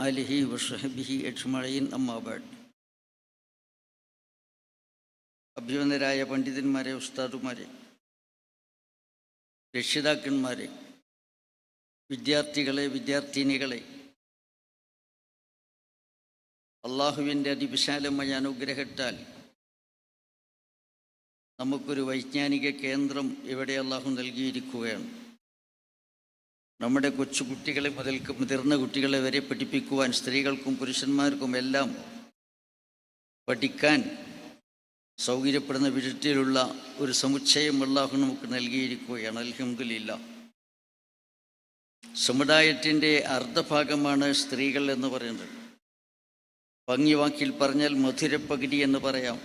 ആലിഹി വസ്ഹബിഹി അജ്മഈൻ അമ്മാ ബഅദ്. അഭിവന്ദരായ പണ്ഡിതന്മാരെ, ഉസ്താദുമാരെ, രക്ഷിതാക്കന്മാരെ, വിദ്യാർത്ഥികളെ, വിദ്യാർത്ഥിനികളെ, അള്ളാഹുവിൻ്റെ അതിവിശാലമായ അനുഗ്രഹത്താൽ നമുക്കൊരു വൈജ്ഞാനിക കേന്ദ്രം ഇവിടെ അള്ളാഹു നൽകിയിരിക്കുകയാണ്. നമ്മുടെ കൊച്ചുകുട്ടികളെ മുതൽക്ക് മുതിർന്ന കുട്ടികളെ വരെ പഠിപ്പിക്കുവാൻ, സ്ത്രീകൾക്കും പുരുഷന്മാർക്കും എല്ലാം പഠിക്കാൻ സൗകര്യപ്പെടുന്ന വിധത്തിലുള്ള ഒരു സമുച്ചയം അല്ലാഹു നമുക്ക് നൽകിയിരിക്കുകയാണ്. അൽഹംദുലില്ലാഹ്. സമുദായത്തിൻ്റെ അർദ്ധഭാഗമാണ് സ്ത്രീകൾ എന്ന് പറയുന്നത്. ഭംഗി വാക്കിൽ പറഞ്ഞാൽ മധുരപ്പകുതി എന്ന് പറയാം.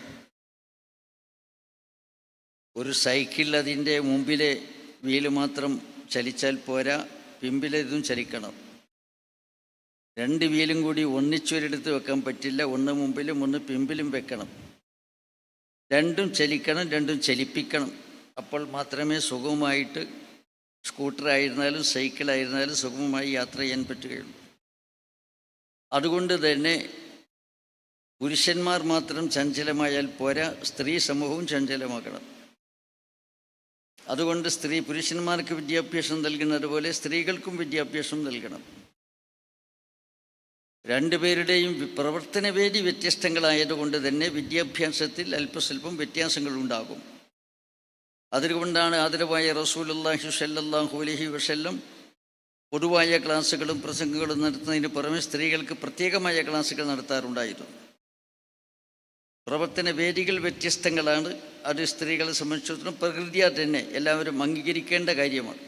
ഒരു സൈക്കിൾ അതിൻ്റെ മുമ്പിലെ വീല് മാത്രം ചലിച്ചാൽ പോരാ, പിമ്പിലെ ഇതും ചലിക്കണം. രണ്ട് വീലും കൂടി ഒന്നിച്ചൊരിടത്ത് വെക്കാൻ പറ്റില്ല. ഒന്ന് മുമ്പിലും ഒന്ന് പിമ്പിലും വെക്കണം. രണ്ടും ചലിക്കണം, രണ്ടും ചലിപ്പിക്കണം. അപ്പോൾ മാത്രമേ സുഗമമായിട്ട് സ്കൂട്ടറായിരുന്നാലും സൈക്കിളായിരുന്നാലും സുഗമമായി യാത്ര ചെയ്യാൻ പറ്റുകയുള്ളൂ. അതുകൊണ്ട് തന്നെ പുരുഷന്മാർ മാത്രം ചഞ്ചലമായാൽ പോരാ, സ്ത്രീ സമൂഹവും ചഞ്ചലമാകണം. അതുകൊണ്ട് പുരുഷന്മാർക്ക് വിദ്യാഭ്യാസം നൽകുന്നത് പോലെ സ്ത്രീകൾക്കും വിദ്യാഭ്യാസം നൽകണം. രണ്ടുപേരുടെയും പ്രവർത്തനവേദി വ്യത്യസ്തങ്ങളായതുകൊണ്ട് തന്നെ വിദ്യാഭ്യാസത്തിൽ അല്പസ്വല്പം വ്യത്യാസങ്ങളുണ്ടാകും. അതുകൊണ്ടാണ് ആദരവായ റസൂലുള്ളാഹി സ്വല്ലല്ലാഹു അലൈഹി വസല്ലം പൊതുവായ ക്ലാസ്സുകളും പ്രസംഗങ്ങളും നടത്തുന്നതിന് പുറമെ സ്ത്രീകൾക്ക് പ്രത്യേകമായ ക്ലാസ്സുകൾ നടത്താറുണ്ടായിരുന്നു. പ്രവർത്തന വേദികൾ വ്യത്യസ്തങ്ങളാണ്. അത് സ്ത്രീകളെ സംബന്ധിച്ചിടത്തോളം പ്രകൃതിയാ തന്നെ എല്ലാവരും അംഗീകരിക്കേണ്ട കാര്യമാണ്.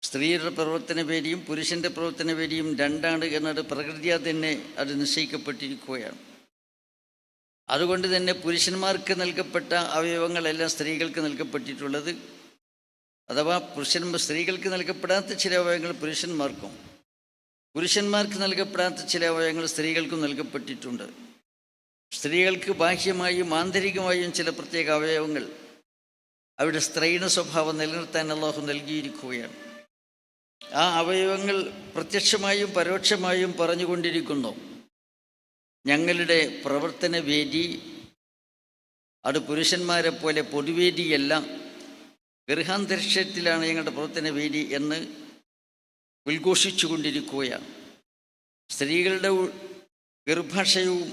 സ്ത്രീയുടെ പ്രവർത്തന വേദിയും പുരുഷൻ്റെ പ്രവർത്തന വേദിയും രണ്ടാണ് എന്നത് പ്രകൃതിയാ തന്നെ അത് നിശ്ചയിക്കപ്പെട്ടിരിക്കുകയാണ്. അതുകൊണ്ട് തന്നെ പുരുഷന്മാർക്ക് നൽകപ്പെട്ട അവയവങ്ങളെല്ലാം സ്ത്രീകൾക്ക് നൽകപ്പെട്ടിട്ടുള്ളത്, അഥവാ സ്ത്രീകൾക്ക് നൽകപ്പെടാത്ത ചില അവയവങ്ങൾ പുരുഷന്മാർക്കും, പുരുഷന്മാർക്ക് നൽകപ്പെടാത്ത ചില അവയവങ്ങൾ സ്ത്രീകൾക്കും നൽകപ്പെട്ടിട്ടുണ്ട്. സ്ത്രീകൾക്ക് ബാഹ്യമായും ആന്തരികമായും ചില പ്രത്യേക അവയവങ്ങൾ അവരുടെ സ്ത്രൈണ സ്വഭാവം നിലനിർത്താൻ അല്ലാഹു നൽകിയിരിക്കുകയാണ്. ആ അവയവങ്ങൾ പ്രത്യക്ഷമായും പരോക്ഷമായും പറഞ്ഞുകൊണ്ടിരിക്കുന്നു, ഞങ്ങളുടെ പ്രവർത്തന വേദി അത് പുരുഷന്മാരെ പോലെ പൊതുവേദിയല്ല, ഗൃഹാന്തരീക്ഷത്തിലാണ് ഞങ്ങളുടെ പ്രവർത്തന വേദി എന്ന് ഉദ്ഘോഷിച്ചു കൊണ്ടിരിക്കുകയാണ്. സ്ത്രീകളുടെ ഗർഭാശയവും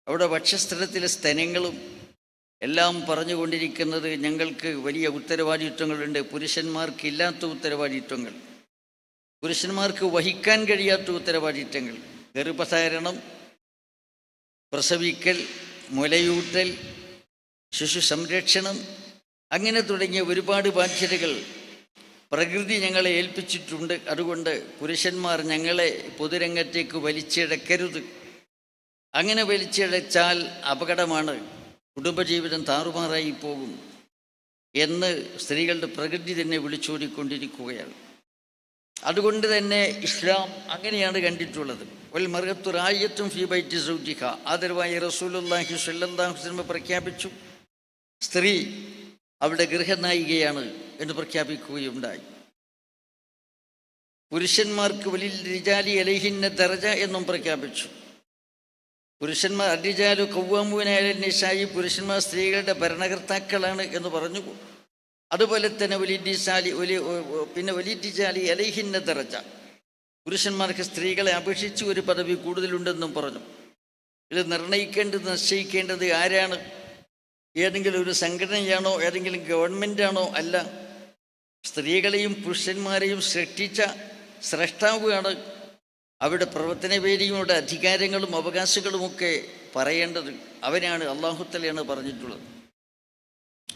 അവിടെ വക്ഷസ്ഥലത്തിലെ സ്തനങ്ങളും എല്ലാം പറഞ്ഞുകൊണ്ടിരിക്കുന്നത് ഞങ്ങൾക്ക് വലിയ ഉത്തരവാദിത്വങ്ങളുണ്ട്, പുരുഷന്മാർക്കില്ലാത്ത ഉത്തരവാദിത്വങ്ങൾ, പുരുഷന്മാർക്ക് വഹിക്കാൻ കഴിയാത്ത ഉത്തരവാദിത്വങ്ങൾ, ഗർഭധാരണം, പ്രസവിക്കൽ, മുലയൂട്ടൽ, ശിശു സംരക്ഷണം, അങ്ങനെ തുടങ്ങിയ ഒരുപാട് ബാധ്യതകൾ പ്രകൃതി ഞങ്ങളെ ഏൽപ്പിച്ചിട്ടുണ്ട്. അതുകൊണ്ട് പുരുഷന്മാർ ഞങ്ങളെ പൊതുരംഗത്തേക്ക് വലിച്ചിഴക്കരുത്. അങ്ങനെ വലിച്ചിഴച്ചാൽ അപകടമാണ്, കുടുംബജീവിതം താറുമാറായി പോകും എന്ന് സ്ത്രീകളുടെ പ്രകൃതി തന്നെ വിളിച്ചോടിക്കൊണ്ടിരിക്കുകയാണ്. അതുകൊണ്ട് തന്നെ ഇസ്ലാം അങ്ങനെയാണ് കണ്ടിട്ടുള്ളത്. വൽ മർഅത്തു റായിയത്തുൻ ഫീ ബൈത്തി സൗജിഹ. ആദരവായ റസൂലുള്ളാഹി സ്വല്ലല്ലാഹു അലൈഹി വസല്ലം പ്രഖ്യാപിച്ചു, സ്ത്രീ അവിടെ ഗൃഹനായികയാണ് എന്ന് പ്രഖ്യാപിക്കുകയുണ്ടായി. പുരുഷന്മാർക്ക് വലിൽ റിജാലി അലൈഹിന്ന ദറജ എന്നും പ്രഖ്യാപിച്ചു. പുരുഷന്മാർ അരിജാലു ഖവ്വാമൂന അലൻ നിസാഇ, പുരുഷന്മാർ സ്ത്രീകളുടെ ഭരണകർത്താക്കളാണ് എന്ന് പറഞ്ഞു. അതുപോലെ തന്നെ വലിരിജാലി അലൈഹിന്ന ദറജ, പുരുഷന്മാർക്ക് സ്ത്രീകളെ അപേക്ഷിച്ച് ഒരു പദവി കൂടുതലുണ്ടെന്നും പറഞ്ഞു. ഇത് നിശ്ചയിക്കേണ്ടത് ആരാണ്? ഏതെങ്കിലും ഒരു സംഘടനയാണോ, ഏതെങ്കിലും ഗവൺമെൻറ്റാണോ? അല്ല, സ്ത്രീകളെയും പുരുഷന്മാരെയും സൃഷ്ടിച്ച സ്രഷ്ടാവാണ്. അവരുടെ പ്രവർത്തന വേദിയുടെ അധികാരങ്ങളും അവകാശങ്ങളുമൊക്കെ പറയേണ്ടത് അവനാണ്, അല്ലാഹു തആലയാണ് പറഞ്ഞിട്ടുള്ളത്.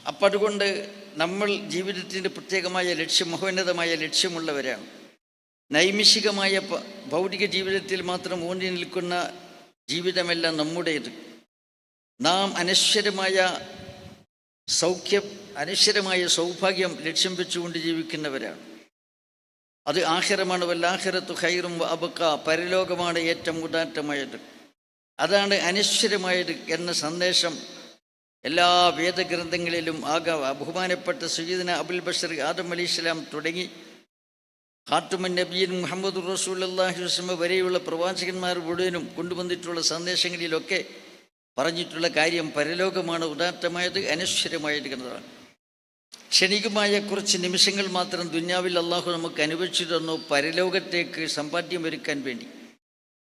അപ്പം അതുകൊണ്ട് നമ്മൾ ജീവിതത്തിൻ്റെ പ്രത്യേകമായ ലക്ഷ്യം, മഹോന്നതമായ ലക്ഷ്യമുള്ളവരാണ്. നൈമിഷികമായ ഭൗതിക ജീവിതത്തിൽ മാത്രം ഊന്നി നിൽക്കുന്ന ജീവിതമല്ല നമ്മുടേത്. നാം അനശ്വരമായ സൗഭാഗ്യം ലക്ഷ്യം വെച്ചുകൊണ്ട് ജീവിക്കുന്നവരാണ്. അത് ആഖിറമാണ്. വല്ലാഖിറത്തു ഖൈറും വഅബ്ഖ, പരലോകമാണ് ഏറ്റവും ഉദാത്തമായത്, അതാണ് അനശ്വരമായത് എന്ന സന്ദേശം എല്ലാ വേദഗ്രന്ഥങ്ങളിലും ബഹുമാനപ്പെട്ട സയ്യിദുനാ അബുൽ ബശർ ആദം അലൈഹിസ്സലാം തുടങ്ങി ഖാത്തുമുൻ നബിയൻ മുഹമ്മദ് റസൂലുള്ളാഹി വസല്ലം വരെയുള്ള പ്രവാചകന്മാർ മുഴുവനും കൊണ്ടുവന്നിട്ടുള്ള സന്ദേശങ്ങളിലൊക്കെ പറഞ്ഞിട്ടുള്ള കാര്യം പരലോകമാണ് ഉദാത്തമായത്, അനശ്വരമായിരിക്കുന്നതാണ്. ക്ഷണികമായ കുറച്ച് നിമിഷങ്ങൾ മാത്രം ദുന്യാവിൽ അള്ളാഹു നമുക്ക് അനുവദിച്ചു തന്നു പരലോകത്തേക്ക് സമ്പാദ്യമൊരുക്കാൻ വേണ്ടി.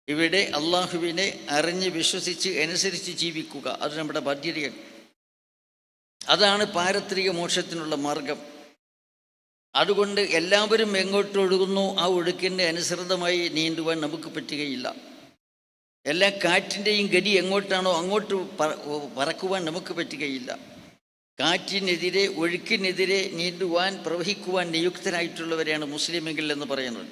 ഇവിടെ അള്ളാഹുവിനെ അറിഞ്ഞ് വിശ്വസിച്ച് അനുസരിച്ച് ജീവിക്കുക, അത് നമ്മുടെ ബാധ്യതയാണ്. അതാണ് പാരത്രിക മോക്ഷത്തിനുള്ള മാർഗം. അതുകൊണ്ട് എല്ലാവരും എങ്ങോട്ട് ഒഴുകുന്നു ആ ഒഴുക്കിൻ്റെ അനുസൃതമായി നീന്തുവാൻ നമുക്ക് പറ്റുകയില്ല. എല്ലാ കാറ്റിൻ്റെയും ഗതി എങ്ങോട്ടാണോ അങ്ങോട്ട് പറക്കുവാൻ നമുക്ക് പറ്റുകയില്ല. കാറ്റിനെതിരെ ഒഴുക്കിനെതിരെ നീന്തുവാൻ പ്രവഹിക്കുവാൻ നിയുക്തരായിട്ടുള്ളവരെയാണ് മുസ്ലിമുകൾ എന്ന് പറയുന്നത്.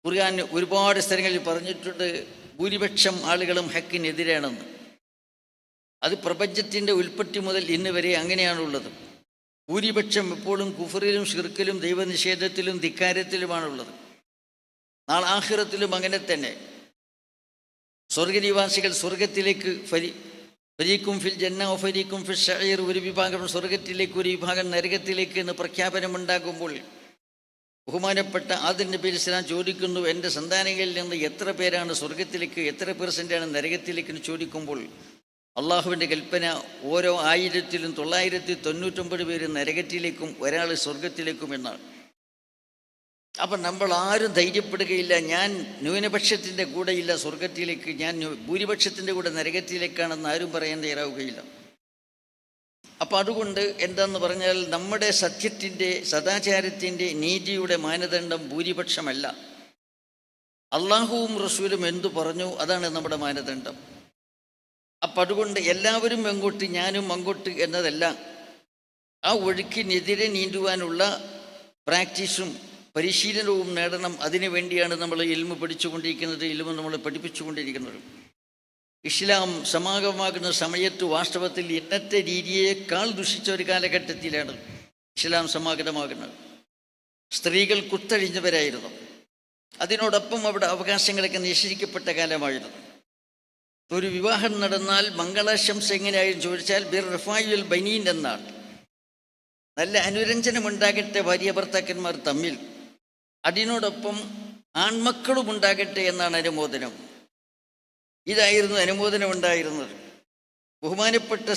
ഖുർആൻ ഒരുപാട് സ്ഥലങ്ങളിൽ പറഞ്ഞിട്ടുണ്ട് ഭൂരിപക്ഷം ആളുകളും ഹക്കിനെതിരാണെന്ന്. അത് പ്രപഞ്ചത്തിൻ്റെ ഉൽപ്പത്തി മുതൽ ഇന്ന് വരെ അങ്ങനെയാണുള്ളത്. ഭൂരിപക്ഷം എപ്പോഴും കുഫറിലും ശിർക്കിലും ദൈവനിഷേധത്തിലും ധിക്കാരത്തിലുമാണുള്ളത്. നാളെ ആഖിറത്തിലും അങ്ങനെ തന്നെ. സ്വർഗനിവാസികൾ സ്വർഗത്തിലേക്ക് ഫരീഖും ഫിൽ ജന്ന ഫരീഖും ഫിൽ സഈർ, ഒരു വിഭാഗം സ്വർഗത്തിലേക്ക് ഒരു വിഭാഗം നരകത്തിലേക്ക് എന്ന് പ്രഖ്യാപനമുണ്ടാകുമ്പോൾ ബഹുമാനപ്പെട്ട ആദം നബി അലൈഹി സ്വലാം ചോദിക്കുന്നു, എൻ്റെ സന്താനങ്ങളിൽ നിന്ന് എത്ര പേരാണ് സ്വർഗത്തിലേക്ക്, എത്ര പെർസെൻ്റാണ് നരകത്തിലേക്ക് എന്ന് ചോദിക്കുമ്പോൾ അള്ളാഹുവിൻ്റെ കൽപ്പന ഓരോ 1999 പേര് നരകത്തിലേക്കും ഒരാൾ സ്വർഗത്തിലേക്കും എന്നാണ്. അപ്പം നമ്മൾ ആരും ധൈര്യപ്പെടുകയില്ല, ഞാൻ ന്യൂനപക്ഷത്തിൻ്റെ കൂടെയില്ല സ്വർഗത്തിലേക്ക്, ഞാൻ ഭൂരിപക്ഷത്തിൻ്റെ കൂടെ നരകത്തിലേക്കാണെന്ന് ആരും പറയാൻ തയ്യാറാവുകയില്ല. അപ്പം അതുകൊണ്ട് എന്താണെന്ന് പറഞ്ഞാൽ നമ്മുടെ സത്യത്തിൻ്റെ, സദാചാരത്തിൻ്റെ, നീതിയുടെ മാനദണ്ഡം ഭൂരിപക്ഷമല്ല. അള്ളാഹുവും റസൂലും എന്തു പറഞ്ഞു അതാണ് നമ്മുടെ മാനദണ്ഡം. അപ്പം അതുകൊണ്ട് എല്ലാവരും എങ്ങോട്ട് ഞാനും അങ്ങോട്ട് എന്നതല്ല, ആ ഒഴുക്കിനെതിരെ നീന്തുവാനുള്ള പ്രാക്ടീസും പരിശീലനവും നേടണം. അതിനു വേണ്ടിയാണ് നമ്മൾ ഇൽമു പഠിച്ചുകൊണ്ടിരിക്കുന്നത്, ഇൽമു നമ്മൾ പഠിപ്പിച്ചുകൊണ്ടിരിക്കുന്നത്. ഇസ്ലാം സമാഗമമാകുന്ന സമയത്ത് വാസ്തവത്തിൽ ഇന്നത്തെ രീതിയേക്കാൾ ദുഷിച്ച ഒരു കാലഘട്ടത്തിലാണ് ഇസ്ലാം സമാഗതമാകുന്നത്. സ്ത്രീകൾ കുത്തഴിഞ്ഞവരായിരുന്നു. അതിനോടൊപ്പം അവിടെ അവകാശങ്ങളൊക്കെ നിഷേധിക്കപ്പെട്ട കാലമായിരുന്നു. ഒരു വിവാഹം നടന്നാൽ മംഗളാശംസ എങ്ങനെയായിരുന്നു ചോദിച്ചാൽ ബിർ റഫായുൽ ബനീൻ എന്നാണ്. നല്ല അനുരഞ്ജനമുണ്ടാകട്ടെ ഭാര്യ ഭർത്താക്കന്മാർ തമ്മിൽ, അതിനോടൊപ്പം ആൺമക്കളും ഉണ്ടാകട്ടെ എന്നാണ് അനുമോദനം. ഇതായിരുന്നു അനുമോദനം ഉണ്ടായിരുന്നത്. ബഹുമാനപ്പെട്ട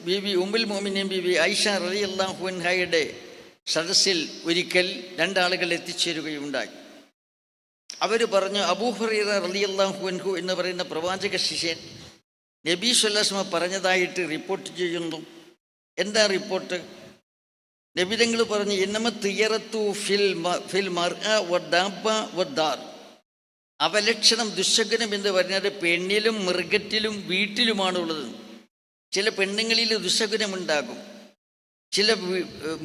ബീവി ഉമ്മുൽ മുഅ്മിനീൻ ബീവി ആയിഷ റളിയല്ലാഹു അൻഹയുടെ സദസ്സിൽ ഒരിക്കൽ രണ്ടാളുകൾ എത്തിച്ചേരുകയുണ്ടായി. അവർ പറഞ്ഞു, അബൂ ഹുറൈറ റളിയല്ലാഹു അൻഹു എന്ന് പറയുന്ന പ്രവാചക ശിഷ്യൻ നബി സ്വല്ലല്ലാഹു അലൈഹി വസല്ലം പറഞ്ഞതായിട്ട് റിപ്പോർട്ട് ചെയ്യുന്നു. എന്താ റിപ്പോർട്ട്? നബി തങ്ങൾ പറഞ്ഞു, ഇന്നമത്തിയറത്തു ഫിൽ മർഅ വദ്ദാബ വദ്ദാർ. അവലക്ഷണം, ദുശകുനം എന്ന് പറഞ്ഞാൽ പെണ്ണിലും മൃഗത്തിലും വീട്ടിലുമാണുള്ളത്. ചില പെണ്ണുങ്ങളിൽ ദുശകുനമുണ്ടാകും, ചില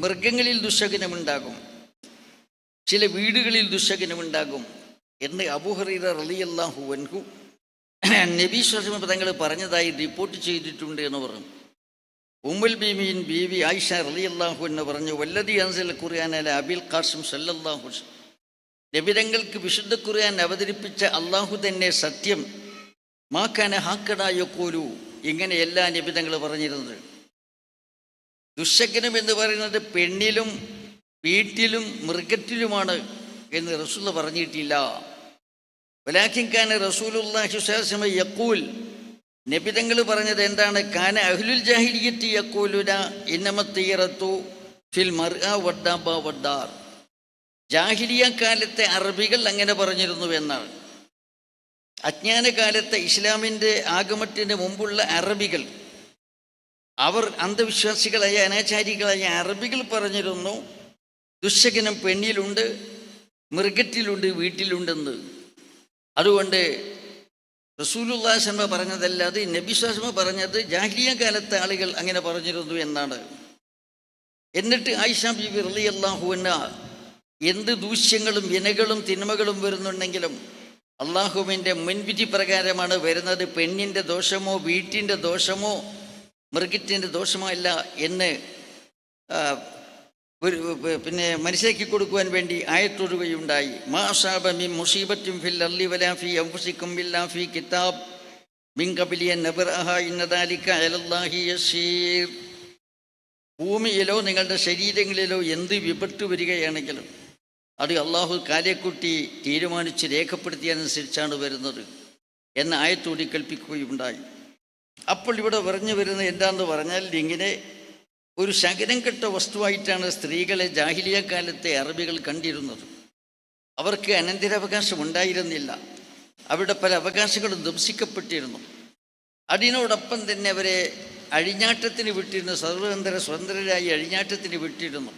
മൃഗങ്ങളിൽ ദുശകുനമുണ്ടാകും, ചില വീടുകളിൽ ദുശകുനമുണ്ടാകും എന്ന് അബൂ ഹുറൈറ റളിയല്ലാഹു അൻഹു നബി സ്വല്ലല്ലാഹു അലൈഹി വസല്ലം തങ്ങൾ പറഞ്ഞതായി റിപ്പോർട്ട് ചെയ്തിട്ടുണ്ട് എന്ന് പറഞ്ഞു. ഉമ്മുൽ ബീമീൻ ബീവി ആയിഷ റളിയല്ലാഹു അൻഹ പറഞ്ഞു, വല്ലദി അൻസല ഖുർആന അല അബിൽ ഖാസിം സല്ലല്ലാഹു അലൈഹി വസല്ലം. നബിതങ്ങൾക്ക് വിശുദ്ധ ഖുർആൻ അവതരിപ്പിച്ച അള്ളാഹു തന്നെ സത്യം. മാക്കാന ഹാക്കടായൊക്കൂലു, ഇങ്ങനെയല്ല നബിതങ്ങൾ പറഞ്ഞിരുന്നത്. ദുശകനം എന്ന് പറയുന്നത് പെണ്ണിലും വീട്ടിലും മൃഗത്തിലുമാണ് എന്ന് റസൂൽ പറഞ്ഞിട്ടില്ല. വലാകിൻ കാന റസൂലുള്ളാഹി സ്വല്ലല്ലാഹു അലൈഹി വസല്ലം യഖൂൽ, നബിതങ്ങൾ പറഞ്ഞത് എന്താണ്? കാന അഹ്ലുൽ ജാഹിലിയ്യത്തി യഖൂലുന ഇന്നമത്തിയറത്തു ഫിൽ മർഅ വദ്ദാബ വദ്ദാർ. ജാഹിലിയ കാലത്തെ അറബികൾ അങ്ങനെ പറഞ്ഞിരുന്നു എന്നാണ്. അജ്ഞാനകാലത്തെ ഇസ്ലാമിൻ്റെ ആഗമനത്തിന് മുമ്പുള്ള അറബികൾ, അവർ അന്ധവിശ്വാസികളായ അനാചാരികളായ അറബികൾ പറഞ്ഞിരുന്നു ദുശകനം പെണ്ണിലുണ്ട്, മൃഗത്തിലുണ്ട്, വീട്ടിലുണ്ടെന്ന്. അതുകൊണ്ട് റസൂലുള്ളാഹി സ്വല്ലല്ലാഹു അലൈഹി വസല്ലം പറഞ്ഞതല്ല, അത് നബി സ്വല്ലല്ലാഹു അലൈഹി വസല്ലം പറഞ്ഞത് ജാഹിലിയ കാലത്തെ ആളുകൾ അങ്ങനെ പറഞ്ഞിരുന്നു എന്നാണ്. എന്നിട്ട് ആയിഷ ബീബി റളിയല്ലാഹു അൻഹ എന്ത് ദൂഷ്യങ്ങളും വിനകളും തിന്മകളും വരുന്നുണ്ടെങ്കിലും അള്ളാഹുവിൻ്റെ മുൻവിധി പ്രകാരമാണ് വരുന്നത്. പെണ്ണിൻ്റെ ദോഷമോ വീട്ടിൻ്റെ ദോഷമോ മൃഗത്തിൻ്റെ ദോഷമോ അല്ല എന്ന് പിന്നെ മനസ്സിലാക്കി കൊടുക്കുവാൻ വേണ്ടി ആയത്തൊടുകയുണ്ടായി. മാ അസാബ മിൻ മുസീബത്തിൻ ഫിൽ അർളി വലാ ഫീ അൻഫുസികും ഇല്ലാ ഫീ കിതാബ് മിൻ ഖബ്ലി അൻ നബ്റഅഹാ ഇന്ന ദാലിക അലല്ലാഹി യസീർ. ഭൂമിയിലോ നിങ്ങളുടെ ശരീരങ്ങളിലോ എന്ത് വിപത്ത് വരികയാണെങ്കിലും അത് അള്ളാഹു കാലേക്കുട്ടി തീരുമാനിച്ച് രേഖപ്പെടുത്തിയതനുസരിച്ചാണ് വരുന്നത് എന്ന ആയത്തോടി കൽപ്പിക്കുകയുണ്ടായി. അപ്പോൾ ഇവിടെ പറഞ്ഞു വരുന്നത് എന്താണെന്ന് പറഞ്ഞാൽ, ഇങ്ങനെ ഒരു ശകലം കെട്ട വസ്തുവായിട്ടാണ് സ്ത്രീകളെ ജാഹിലിയ കാലത്തെ അറബികൾ കണ്ടിരുന്നത്. അവർക്ക് അനന്തരാവകാശം ഉണ്ടായിരുന്നില്ല. അവരുടെ പല അവകാശങ്ങളും ധ്വംസിക്കപ്പെട്ടിരുന്നു. അതിനോടൊപ്പം തന്നെ അവരെ അഴിഞ്ഞാട്ടത്തിന് വിട്ടിരുന്നു. സ്വതന്ത്രരായി അഴിഞ്ഞാട്ടത്തിന് വിട്ടിരുന്നു.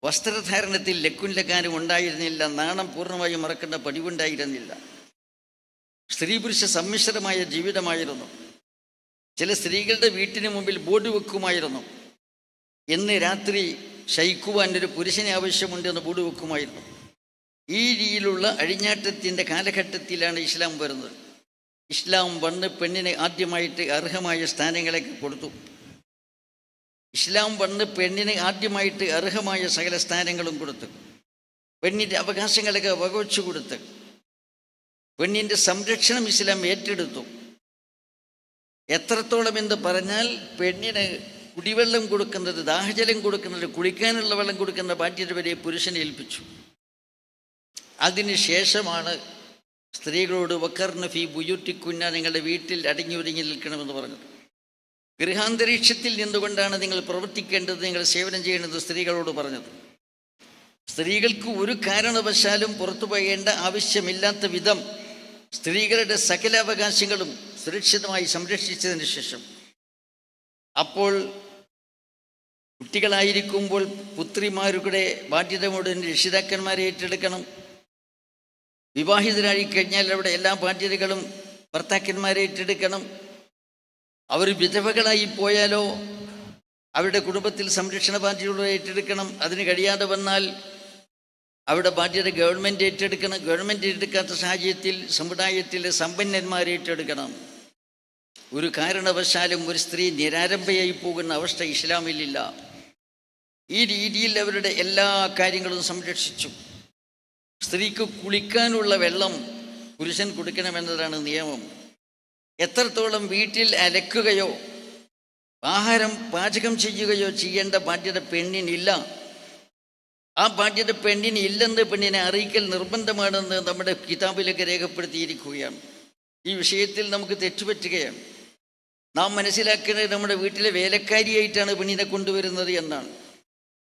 വസ്ത്രധാരണത്തിൽ ലക്കുൻലക്കാനും ഉണ്ടായിരുന്നില്ല. നാണം പൂർണ്ണമായും മറക്കേണ്ട പതിവുണ്ടായിരുന്നില്ല. സ്ത്രീ പുരുഷ സമ്മിശ്രമായ ജീവിതമായിരുന്നു. ചില സ്ത്രീകളുടെ വീട്ടിന് മുമ്പിൽ ബോർഡ് വെക്കുമായിരുന്നു, ഇന്ന് രാത്രി ശയിക്കുവാൻ ഒരു പുരുഷന് ആവശ്യമുണ്ട് എന്ന് ബോർഡ് വെക്കുമായിരുന്നു. ഈ രീതിയിലുള്ള അഴിഞ്ഞാട്ടത്തിൻ്റെ കാലഘട്ടത്തിലാണ് ഇസ്ലാം വരുന്നത്. ഇസ്ലാം വന്ന് പെണ്ണിനെ ആദ്യമായിട്ട് അർഹമായ സ്ഥാനങ്ങളൊക്കെ കൊടുത്തു. ഇസ്ലാം വന്ന് പെണ്ണിന് ആദ്യമായിട്ട് അർഹമായ സകല സ്ഥാനങ്ങളും കൊടുത്ത്, പെണ്ണിൻ്റെ അവകാശങ്ങളൊക്കെ വകവച്ചു കൊടുത്ത്, പെണ്ണിൻ്റെ സംരക്ഷണം ഇസ്ലാം ഏറ്റെടുത്തു. എത്രത്തോളം എന്ന് പറഞ്ഞാൽ, പെണ്ണിന് കുടിവെള്ളം കൊടുക്കുന്നത്, ദാഹജലം കൊടുക്കുന്നത്, കുളിക്കാനുള്ള വെള്ളം കൊടുക്കുന്ന ബാധ്യത വരെ പുരുഷനെ ഏൽപ്പിച്ചു. അതിനുശേഷമാണ് സ്ത്രീകളോട് വക്കർന ഫീ ബുയൂട്ടിക്കുന്ന, നിങ്ങളുടെ വീട്ടിൽ അടങ്ങി ഒതുങ്ങി നിൽക്കണമെന്ന് പറഞ്ഞത്. ഗൃഹാന്തരീക്ഷത്തിൽ നിന്നുകൊണ്ടാണ് നിങ്ങൾ പ്രവർത്തിക്കേണ്ടത്, നിങ്ങൾ സേവനം ചെയ്യേണ്ടത് സ്ത്രീകളോട് പറഞ്ഞത്. സ്ത്രീകൾക്ക് ഒരു കാരണവശാലും പുറത്തു പോകേണ്ട ആവശ്യമില്ലാത്ത വിധം സ്ത്രീകളുടെ സകല അവകാശങ്ങളും സുരക്ഷിതമായി സംരക്ഷിച്ചതിന് ശേഷം, അപ്പോൾ കുട്ടികളായിരിക്കുമ്പോൾ പുത്രിമാരുടെ ബാധ്യത മുഴുവൻ രക്ഷിതാക്കന്മാരെ ഏറ്റെടുക്കണം. വിവാഹിതരായി കഴിഞ്ഞാൽ അവിടെ എല്ലാ ബാധ്യതകളും ഭർത്താക്കന്മാരെ ഏറ്റെടുക്കണം. അവർ വിധവകളായി പോയാലോ അവരുടെ കുടുംബത്തിൽ സംരക്ഷണ ബാധ്യതകൾ ഏറ്റെടുക്കണം. അതിന് കഴിയാതെ വന്നാൽ അവിടെ ബാധ്യത ഗവൺമെൻറ് ഏറ്റെടുക്കണം. ഗവൺമെൻറ് ഏറ്റെടുക്കാത്ത സാഹചര്യത്തിൽ സമുദായത്തിലെ സമ്പന്നന്മാരെ ഏറ്റെടുക്കണം. ഒരു കാരണവശാലും ഒരു സ്ത്രീ നിരാരംഭയായി പോകുന്ന അവസ്ഥ ഇസ്ലാമിലില്ല. ഈ രീതിയിൽ അവരുടെ എല്ലാ കാര്യങ്ങളും സംരക്ഷിച്ചു. സ്ത്രീക്ക് കുളിക്കാനുള്ള വെള്ളം പുരുഷൻ കൊടുക്കണമെന്നതാണ് നിയമം. എത്രത്തോളം വീട്ടിൽ അലക്കുകയോ ആഹാരം പാചകം ചെയ്യുകയോ ചെയ്യേണ്ട ബാധ്യത പെണ്ണിനില്ല. ആ ബാധ്യത പെണ്ണിന് ഇല്ലെന്ന് പെണ്ണിനെ അറിയിക്കൽ നിർബന്ധമാണെന്ന് നമ്മുടെ കിതാബിലൊക്കെ രേഖപ്പെടുത്തിയിരിക്കുകയാണ്. ഈ വിഷയത്തിൽ നമുക്ക് തെറ്റുപറ്റുകയാണ്. നാം മനസ്സിലാക്കുന്നത് നമ്മുടെ വീട്ടിലെ വേലക്കാരിയായിട്ടാണ് പെണ്ണിനെ കൊണ്ടുവരുന്നത് എന്നാണ്.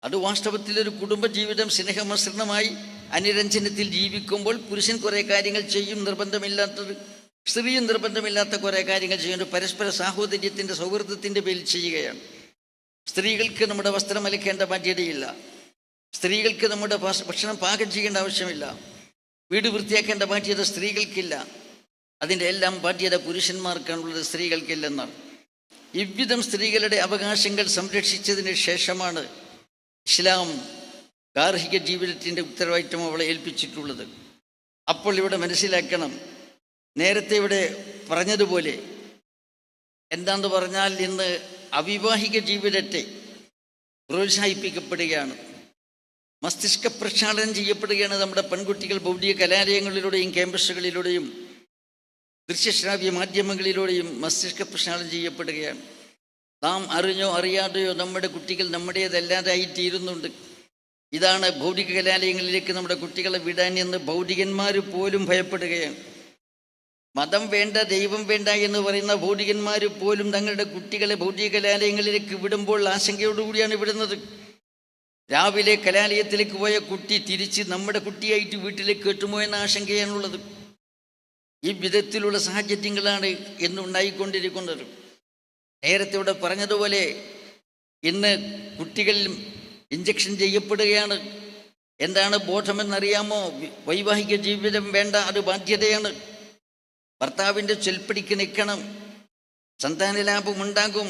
അത് വാസ്തവത്തിലൊരു കുടുംബജീവിതം സ്നേഹമസൃണമായി അനുരഞ്ജനത്തിൽ ജീവിക്കുമ്പോൾ പുരുഷൻ കുറേ കാര്യങ്ങൾ ചെയ്യും, നിർബന്ധമില്ലാത്തത്. സ്ത്രീയും നിർബന്ധമില്ലാത്ത കുറേ കാര്യങ്ങൾ ചെയ്യുന്നത് പരസ്പര സാഹോദര്യത്തിൻ്റെ സൗഹൃദത്തിൻ്റെ പേരിൽ ചെയ്യുകയാണ്. സ്ത്രീകൾക്ക് നമ്മുടെ വസ്ത്രം അലക്കേണ്ട ബാധ്യതയില്ല. സ്ത്രീകൾക്ക് നമ്മുടെ ഭക്ഷണം പാകം ചെയ്യേണ്ട ആവശ്യമില്ല. വീട് വൃത്തിയാക്കേണ്ട ബാധ്യത സ്ത്രീകൾക്കില്ല. അതിൻ്റെ എല്ലാം ബാധ്യത പുരുഷന്മാർക്കാണുള്ളത്, സ്ത്രീകൾക്കില്ലെന്നാണ്. ഇவ்விധം സ്ത്രീകളുടെ അവകാശങ്ങൾ സംരക്ഷിച്ചതിന് ശേഷമാണ് ഇസ്ലാം ഗാർഹിക ജീവിതത്തിൻ്റെ ഉത്തരവാദിത്വം അവളെ ഏൽപ്പിച്ചിട്ടുള്ളത്. അപ്പോൾ ഇവിടെ മനസ്സിലാക്കണം, നേരത്തെ ഇവിടെ പറഞ്ഞതുപോലെ എന്താണെന്ന് പറഞ്ഞാൽ, ഇന്ന് അവിവാഹിക ജീവിതത്തെ പ്രോത്സാഹിപ്പിക്കപ്പെടുകയാണ്, മസ്തിഷ്ക പ്രക്ഷാളനം ചെയ്യപ്പെടുകയാണ്. നമ്മുടെ പെൺകുട്ടികൾ ഭൗതിക കലാലയങ്ങളിലൂടെയും ക്യാമ്പസുകളിലൂടെയും ദൃശ്യശ്രാവ്യ മാധ്യമങ്ങളിലൂടെയും മസ്തിഷ്ക പ്രക്ഷാളനം ചെയ്യപ്പെടുകയാണ്. നാം അറിഞ്ഞോ അറിയാതെയോ നമ്മുടെ കുട്ടികൾ നമ്മുടേതല്ലാതായിത്തീരുന്നുണ്ട്. ഇതാണ് ഭൗതിക കലാലയങ്ങളിലേക്ക് നമ്മുടെ കുട്ടികളെ വിടാൻ എന്ന് ഭൗതികന്മാർ പോലും ഭയപ്പെടുകയാണ്. മതം വേണ്ട, ദൈവം വേണ്ട എന്ന് പറയുന്ന ഭൗതികന്മാർ പോലും തങ്ങളുടെ കുട്ടികളെ ഭൗതിക കലാലയങ്ങളിലേക്ക് വിടുമ്പോൾ ആശങ്കയോടുകൂടിയാണ് വിടുന്നത്. രാവിലെ കലാലയത്തിലേക്ക് പോയ കുട്ടി തിരിച്ച് നമ്മുടെ കുട്ടിയായിട്ട് വീട്ടിലേക്ക് എത്തുമോ എന്ന ആശങ്കയാണുള്ളത്. ഈ വിധത്തിലുള്ള സാഹചര്യങ്ങളാണ് ഇന്നുണ്ടായിക്കൊണ്ടിരിക്കുന്നത്. നേരത്തെ ഇവിടെ പറഞ്ഞതുപോലെ ഇന്ന് കുട്ടികൾ ഇഞ്ചക്ഷൻ ചെയ്യപ്പെടുകയാണ്. എന്താണ് ബോധമെന്നറിയാമോ? വൈവാഹിക ജീവിതം വേണ്ട, അത് ബാധ്യതയാണ്. ഭർത്താവിൻ്റെ ചൊൽപ്പടിക്ക് നിൽക്കണം, സന്താനലാഭം ഉണ്ടാകും.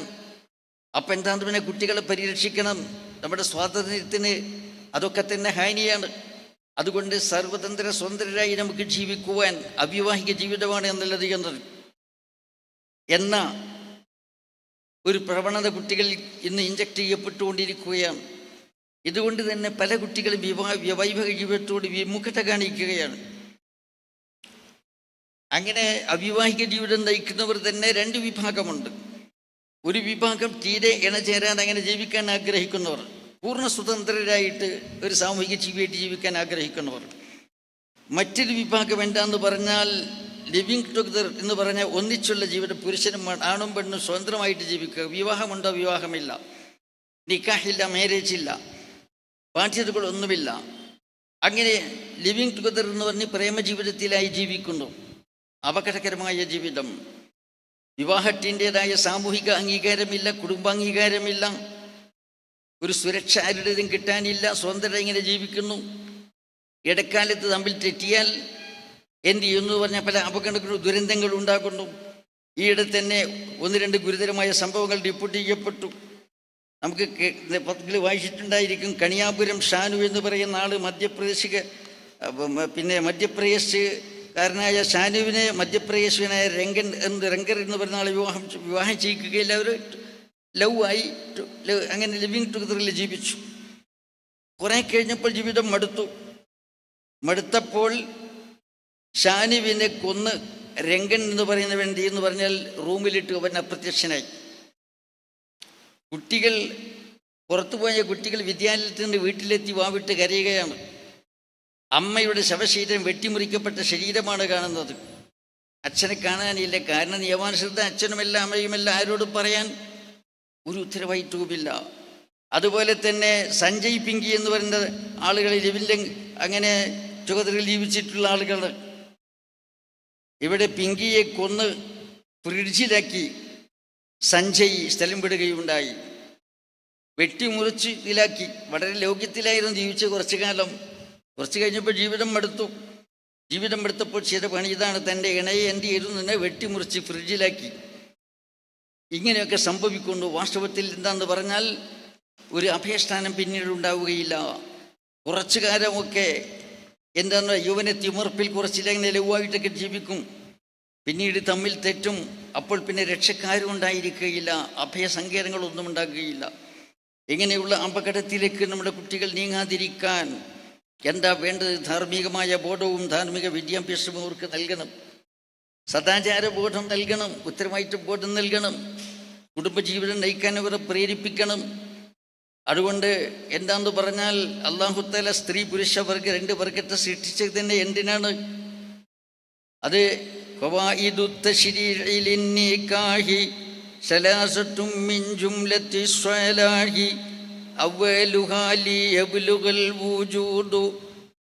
അപ്പം എന്താണെന്ന് പിന്നെ കുട്ടികളെ പരിരക്ഷിക്കണം. നമ്മുടെ സ്വാതന്ത്ര്യത്തിന് അതൊക്കെ തന്നെ ഹാനിയാണ്. അതുകൊണ്ട് സർവതന്ത്ര സ്വതന്ത്രരായി നമുക്ക് ജീവിക്കുവാൻ അവിവാഹിക ജീവിതമാണ് എന്നുള്ളത് എന്ന ഒരു പ്രവണത കുട്ടികൾ ഇന്ന് ഇഞ്ചക്ട് ചെയ്യപ്പെട്ടുകൊണ്ടിരിക്കുകയാണ്. ഇതുകൊണ്ട് തന്നെ പല കുട്ടികളും വൈവാഹിക ജീവിതത്തോട് വിമുഖത കാണിക്കുകയാണ്. അങ്ങനെ അവിവാഹിക ജീവിതം നയിക്കുന്നവർ തന്നെ രണ്ട് വിഭാഗമുണ്ട്. ഒരു വിഭാഗം തീരെ ഇണചേരാൻ അങ്ങനെ ജീവിക്കാൻ ആഗ്രഹിക്കുന്നവർ, പൂർണ്ണ സ്വതന്ത്രരായിട്ട് ഒരു സാമൂഹിക ജീവിയായിട്ട് ജീവിക്കാൻ ആഗ്രഹിക്കുന്നവർ. മറ്റൊരു വിഭാഗം എന്താന്ന് പറഞ്ഞാൽ ലിവിങ് ടുഗദർ എന്ന് പറഞ്ഞാൽ ഒന്നിച്ചുള്ള ജീവിതം. പുരുഷനും ആണും പെണ്ണും സ്വതന്ത്രമായിട്ട് ജീവിക്കുക. വിവാഹമുണ്ടോ? വിവാഹമില്ല. നിക്കാഹില്ല, മാരേജ് ഇല്ല, ബാധ്യതകളൊന്നുമില്ല. അങ്ങനെ ലിവിങ് ടുഗദർ എന്ന് പറഞ്ഞ് പ്രേമജീവിതത്തിലായി ജീവിക്കുന്നു. അപകടകരമായ ജീവിതം. വിവാഹത്തിൻ്റെതായ സാമൂഹിക അംഗീകാരമില്ല, കുടുംബാംഗീകാരമില്ല, ഒരു സുരക്ഷ ആരുടേതും കിട്ടാനില്ല. സ്വതന്ത്രത ഇങ്ങനെ ജീവിക്കുന്നു. ഇടക്കാലത്ത് തമ്മിൽ തെറ്റിയാൽ എന്ത് ചെയ്യുന്നു പറഞ്ഞാൽ പല അപകടങ്ങളും ദുരന്തങ്ങൾ ഉണ്ടാക്കുന്നു. ഈയിടെ തന്നെ 1-2 ഗുരുതരമായ സംഭവങ്ങൾ റിപ്പോർട്ട് ചെയ്യപ്പെട്ടു. നമുക്ക് പത്രത്തിൽ വായിച്ചിട്ടുണ്ടായിരിക്കും. കണിയാപുരം ഷാനു എന്ന് പറയുന്ന ആൾ മധ്യപ്രദേശുകാരനായ ഷാനുവിനെ മധ്യപ്രദേശിനായ രംഗർ എന്ന് പറയുന്ന ആൾ വിവാഹം ചെയ്യിക്കുകയില്ല. അവർ അങ്ങനെ ലിവിങ് ടുഗദറിൽ ജീവിച്ചു. കുറെ കഴിഞ്ഞപ്പോൾ ജീവിതം മടുത്തപ്പോൾ ഷാനുവിനെ കൊന്ന് രംഗൻ എന്ന് പറയുന്നവൻ എന്ന് പറഞ്ഞാൽ റൂമിലിട്ട് അവൻ അപ്രത്യക്ഷനായി. പുറത്തുപോയ കുട്ടികൾ വിദ്യാലയത്തിൽ നിന്ന് വീട്ടിലെത്തി വാവിട്ട് കരയുകയാണ്. അമ്മയുടെ ശവശരീരം വെട്ടിമുറിക്കപ്പെട്ട ശരീരമാണ് കാണുന്നത്. അച്ഛനെ കാണാനില്ല. കാരണം നിയമാനുസൃത അച്ഛനുമല്ല അമ്മയുമല്ല, ആരോട് പറയാൻ ഒരു ഉത്തരവാദിത്വവുമില്ല. അതുപോലെ തന്നെ സഞ്ജയ് പിങ്കി എന്ന് പറയുന്ന ആളുകൾ ലിവിൻ്റെ അങ്ങനെ ചുവതലയിൽ ജീവിച്ചിട്ടുള്ള ആളുകൾ ഇവിടെ പിങ്കിയെ കൊന്ന് ഫ്രിഡ്ജിലാക്കി സഞ്ജയ് സ്ഥലം വിടുകയുണ്ടായി. വെട്ടിമുറിച്ച് ഇതിലാക്കി. വളരെ ലോക്യത്തിലായിരുന്നു ജീവിച്ച് കുറച്ചു കാലം. കുറച്ച് കഴിഞ്ഞപ്പോൾ ജീവിതം മടുത്തപ്പോൾ ചെയ്ത പണി ഇതാണ്. തൻ്റെ ഇണയെ എന്ത് ചെയ്തു തന്നെ വെട്ടിമുറിച്ച് ഫ്രിഡ്ജിലാക്കി. ഇങ്ങനെയൊക്കെ സംഭവിക്കുന്നു. വാസ്തവത്തിൽ എന്താണെന്ന് പറഞ്ഞാൽ ഒരു അഭയസ്ഥാനം പിന്നീട് ഉണ്ടാവുകയില്ല. കുറച്ചു കാലമൊക്കെ എന്താണെന്ന് യുവനെ തിമിർപ്പിൽ കുറച്ചിലങ്ങനെ ലഘുവായിട്ടൊക്കെ ജീവിക്കും. പിന്നീട് തമ്മിൽ തെറ്റും. അപ്പോൾ പിന്നെ രക്ഷക്കാരും ഉണ്ടായിരിക്കുകയില്ല, അഭയസങ്കേതങ്ങളൊന്നും ഉണ്ടാകുകയില്ല. ഇങ്ങനെയുള്ള അപകടത്തിലേക്ക് നമ്മുടെ കുട്ടികൾ നീങ്ങാതിരിക്കാൻ എന്താ വേണ്ടത്? ധാർമ്മികമായ ബോധവും ധാർമ്മിക വിദ്യാഭ്യാസവും അവർക്ക് നൽകണം. സദാചാര ബോധം നൽകണം, ഉത്തരവാദിത്വ ബോധം നൽകണം. കുടുംബജീവിതം നയിക്കാൻ അവരെ പ്രേരിപ്പിക്കണം. അതുകൊണ്ട് എന്താന്ന് പറഞ്ഞാൽ അല്ലാഹു തആല സ്ത്രീ പുരുഷ വർഗ 2 വർഗത്തെ സൃഷ്ടിച്ചത് തന്നെ എന്തിനാണ്? അത് ഖവായിദു തശ്രീഇ ലിന്നികാഹി സലാസത്തും മിൻ ജുംലത്തി സ്വലാഹി അവലുഹാ ലിയബ്ലുഗൽ വജൂദു